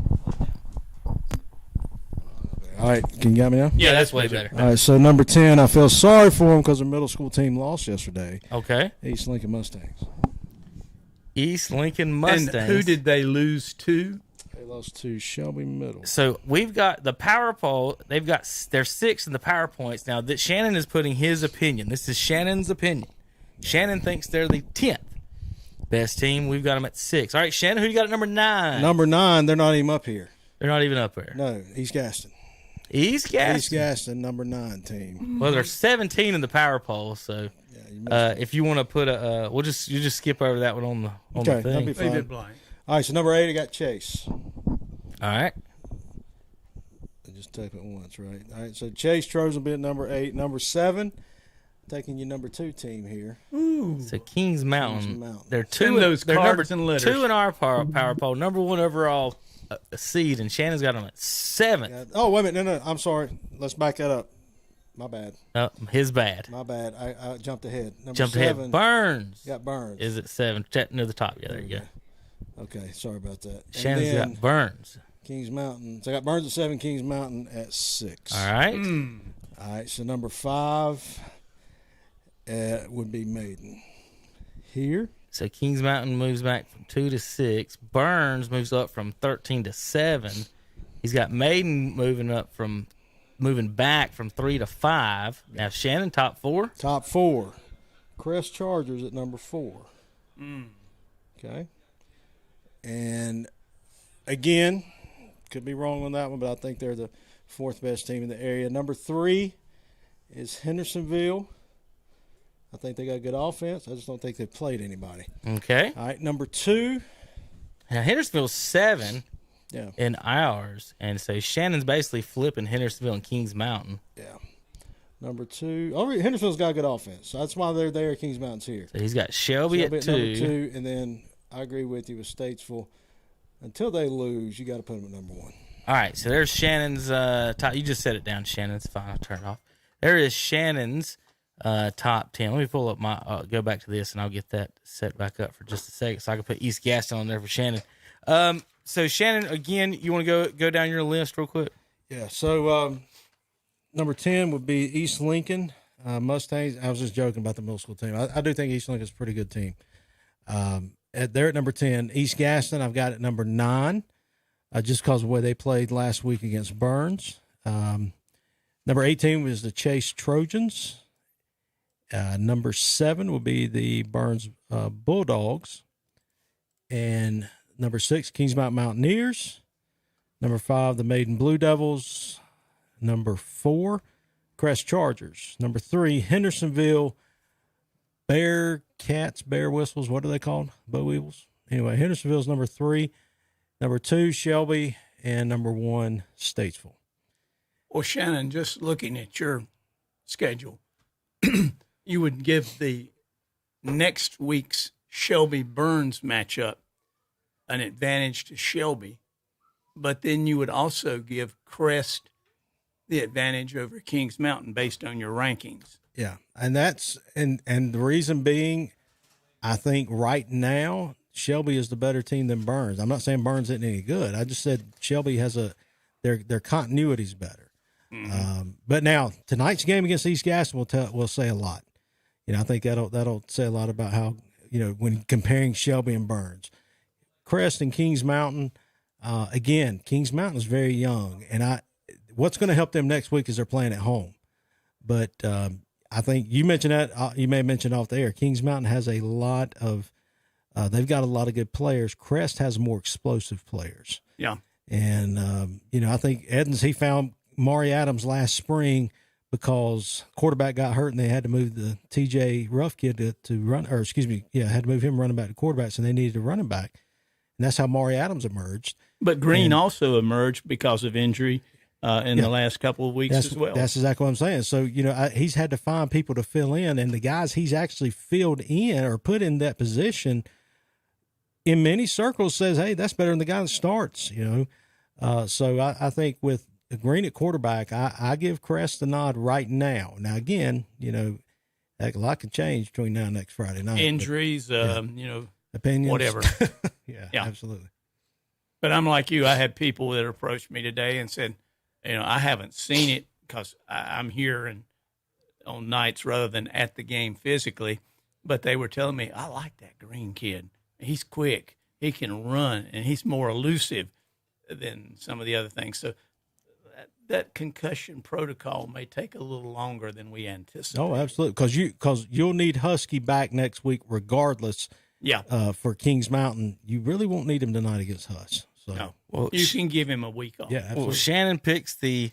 All right, can you get me now? Yeah, that's way better. All right, so number 10, I feel sorry for them because the middle school team lost yesterday. Okay. East Lincoln Mustangs. East Lincoln Mustangs. And who did they lose to? They lost to Shelby Middle. So we've got the power poll. They're 6th in the power points. Now that Shannon is putting his opinion. This is Shannon's opinion. Shannon thinks they're the 10th best team. We've got them at 6. All right, Shannon, who you got at number 9? Number 9, they're not even up here. They're not even up there. No, East Gaston. East Gaston. East Gaston, number 9 team. Well, there's 17 in the power poll, so if you want to put a, you just skip over that one on the okay, thing. that'll be fine. Leave it blank. All right, so number 8, I got Chase. All right. I just type it once, right? All right, so Chase Trojan will be at number 8. Number 7, taking your number 2 team here. Ooh. So Kings Mountain. Kings Mountain. They're 2. Those they're cards number and letters. 2 in our power poll. Number 1 overall seed, and Shannon's got them at 7th. Yeah. Oh, wait a minute. No, I'm sorry. Let's back that up. My bad. His bad. My bad. I jumped ahead. Number Jumped 7. ahead. Burns. Got Burns. Is at 7. Near the top. Yeah, there you go. Okay, sorry about that. Shannon's got Burns. Kings Mountain. So I got Burns at 7, Kings Mountain at 6. All right. All right, so number 5 would be Maiden. Here. So Kings Mountain moves back from 2 to 6. Burns moves up from 13 to 7. He's got Maiden moving back from 3 to 5. Now Shannon, top 4. Top 4. Crest Chargers at number 4. Okay. And again, could be wrong on that one, but I think they're the 4th best team in the area. Number 3 is Hendersonville. I think they got good offense. I just don't think they've played anybody. Okay. All right, number 2. Now Hendersonville's 7 Yeah. in ours, and so Shannon's basically flipping Hendersonville and Kings Mountain. Yeah. Number 2. Oh, Hendersonville's got good offense. So that's why they're there. Kings Mountain's here. So he's got Shelby at 2. Number 2, and then I agree with you with Statesville. Until they lose, you got to put them at number 1. All right, so there's Shannon's top. You just set it down, Shannon. It's fine. I'll turn it off. There is Shannon's top 10. Let me pull up my go back to this, and I'll get that set back up for just a second so I can put East Gaston on there for Shannon. So Shannon, again, you want to go down your list real quick? Yeah, so number 10 would be East Lincoln Mustangs. I was just joking about the middle school team. I do think East Lincoln's a pretty good team. They're at number 10. East Gaston, I've got at number 9, just because of the way they played last week against Burns. Number 18 was the Chase Trojans. Number 7 will be the Burns Bulldogs. And number 6, Kings Mountain Mountaineers. Number 5, the Maiden Blue Devils. Number 4, Crest Chargers. Number 3, Hendersonville Bear Whistles. What are they called? Bow Eagles. Anyway, Hendersonville's number 3. Number 2, Shelby. And number 1, Statesville. Well, Shannon, just looking at your schedule, you would give the next week's Shelby-Burns matchup an advantage to Shelby, but then you would also give Crest the advantage over Kings Mountain based on your rankings. Yeah, and that's and the reason being, I think right now Shelby is the better team than Burns. I'm not saying Burns isn't any good. I just said Shelby has their continuity's better. Mm-hmm. But now tonight's game against East Gaston will say a lot. I think that'll say a lot about how when comparing Shelby and Burns, Crest and Kings Mountain. Again, Kings Mountain is very young, and what's going to help them next week is they're playing at home. But I think you mentioned that you may have mentioned off the air. Kings Mountain has a lot of they've got a lot of good players. Crest has more explosive players. Yeah, and I think Edens, he found Maury Adams last spring because quarterback got hurt and they had to move the TJ Ruff kid to run, or excuse me, had to move him running back to quarterback, so they needed a running back, and that's how Maury Adams emerged. But Green also emerged because of injury in the last couple of weeks as well. That's exactly what I'm saying. So, he's had to find people to fill in, and the guys he's actually filled in or put in that position, in many circles says, hey, that's better than the guy that starts, So I think with Green at quarterback, I give Crest the nod right now. Now, again, a lot can change between now and next Friday night. Injuries, opinions, whatever. yeah, Yeah. absolutely. But I'm like you. I had people that approached me today and said, I haven't seen it because I'm here and on nights rather than at the game physically. But they were telling me, I like that Green kid. He's quick. He can run, and he's more elusive than some of the other things. So that concussion protocol may take a little longer than we anticipate. Oh, absolutely. Because you'll need Husky back next week regardless. Yeah. For Kings Mountain, you really won't need him tonight against Huss. So No. Well, you can give him a week off. Yeah, absolutely. Well, Shannon picks the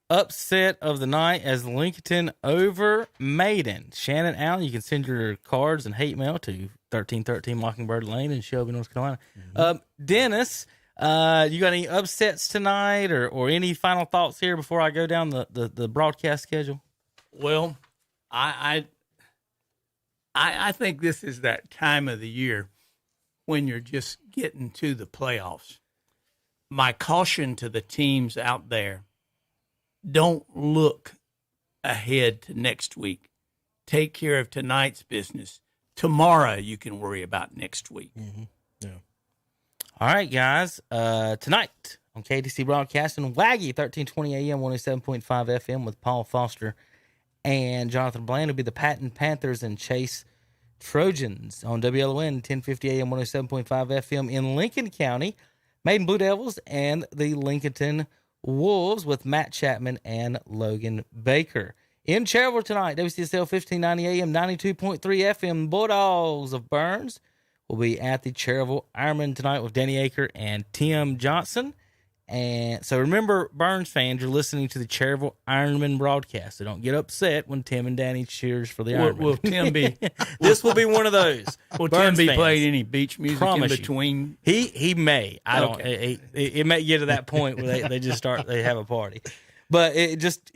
upset of the night as Lincoln over Maiden. Shannon Allen, you can send your cards and hate mail to 1313 Mockingbird Lane in Shelby, North Carolina. Dennis, you got any upsets tonight or any final thoughts here before I go down the broadcast schedule? Well, I think this is that time of the year when you're just getting to the playoffs. My caution to the teams out there, don't look ahead to next week. Take care of tonight's business. Tomorrow you can worry about next week. Mm-hmm. Yeah. All right, guys. Tonight on KTC Broadcasting, Waggy, 1320 AM, 107.5 FM with Paul Foster and Jonathan Bland will be the Patton Panthers and Chase Trojans. On WLON, 1050 AM, 107.5 FM in Lincoln County, Maiden Blue Devils and the Lincolnton Wolves with Matt Chapman and Logan Baker. In Cherville tonight, WCSL 1590 AM, 92.3 FM, Bulldogs of Burns will be at the Cherville Ironman tonight with Danny Aker and Tim Johnson. And so remember, Burns fans, you're listening to the Cherville Ironman broadcast, so don't get upset when Tim and Danny cheers for the Ironman. Will Tim be? This will be one of those. Will Burns Tim be fans. playing any beach music Promise in you. between? He may. I don't. Okay. It may get to that point where they just start. They have a party, but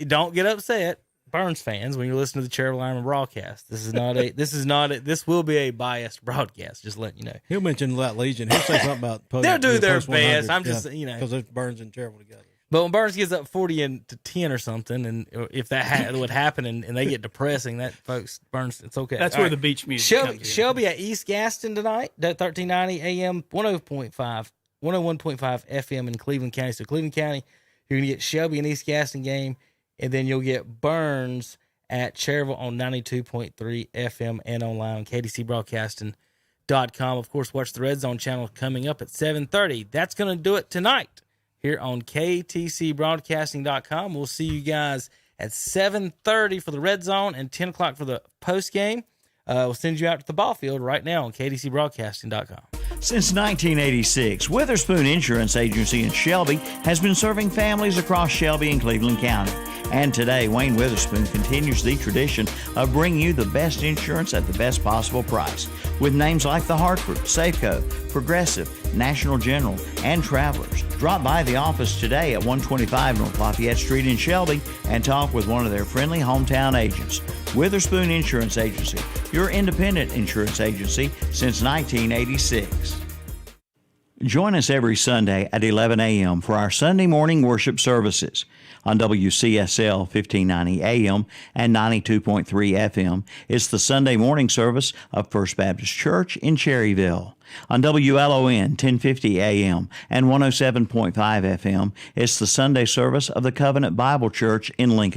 don't get upset, Burns fans, when you listen to the Cherville Ironman broadcast. This will be a biased broadcast. Just letting you know. He'll mention that Legion. He'll say something about They'll do their post 100. best. I'm just because there's Burns and Cherville together. But when Burns gets up 40-10 or something, and if that would happen, and they get depressing, that folks Burns, it's okay. That's All where right. the beach music comes in. Shelby at East Gaston tonight, 1390 AM, 101.5 FM in Cleveland County. So Cleveland County, you're gonna get Shelby and East Gaston game, and then you'll get Burns at Cherville on 92.3 FM and online on KDCBroadcasting.com. Of course, watch the Red Zone channel coming up at 7:30. That's gonna do it tonight here on KTCBroadcasting.com. We'll see you guys at 7:30 for the Red Zone and 10 o'clock for the post game. We'll send you out to the ball field right now on KTCBroadcasting.com. Since 1986, Witherspoon Insurance Agency in Shelby has been serving families across Shelby and Cleveland County. And today, Wayne Witherspoon continues the tradition of bringing you the best insurance at the best possible price. With names like The Hartford, Safeco, Progressive, National General, and Travelers. Drop by the office today at 125 North Lafayette Street in Shelby and talk with one of their friendly hometown agents. Witherspoon Insurance Agency, your independent insurance agency since 1986. Join us every Sunday at 11 a.m. for our Sunday morning worship services. On WCSL 1590 AM and 92.3 FM, it's the Sunday morning service of First Baptist Church in Cherryville. On WLON 1050 AM and 107.5 FM, it's the Sunday service of the Covenant Bible Church in Lincoln.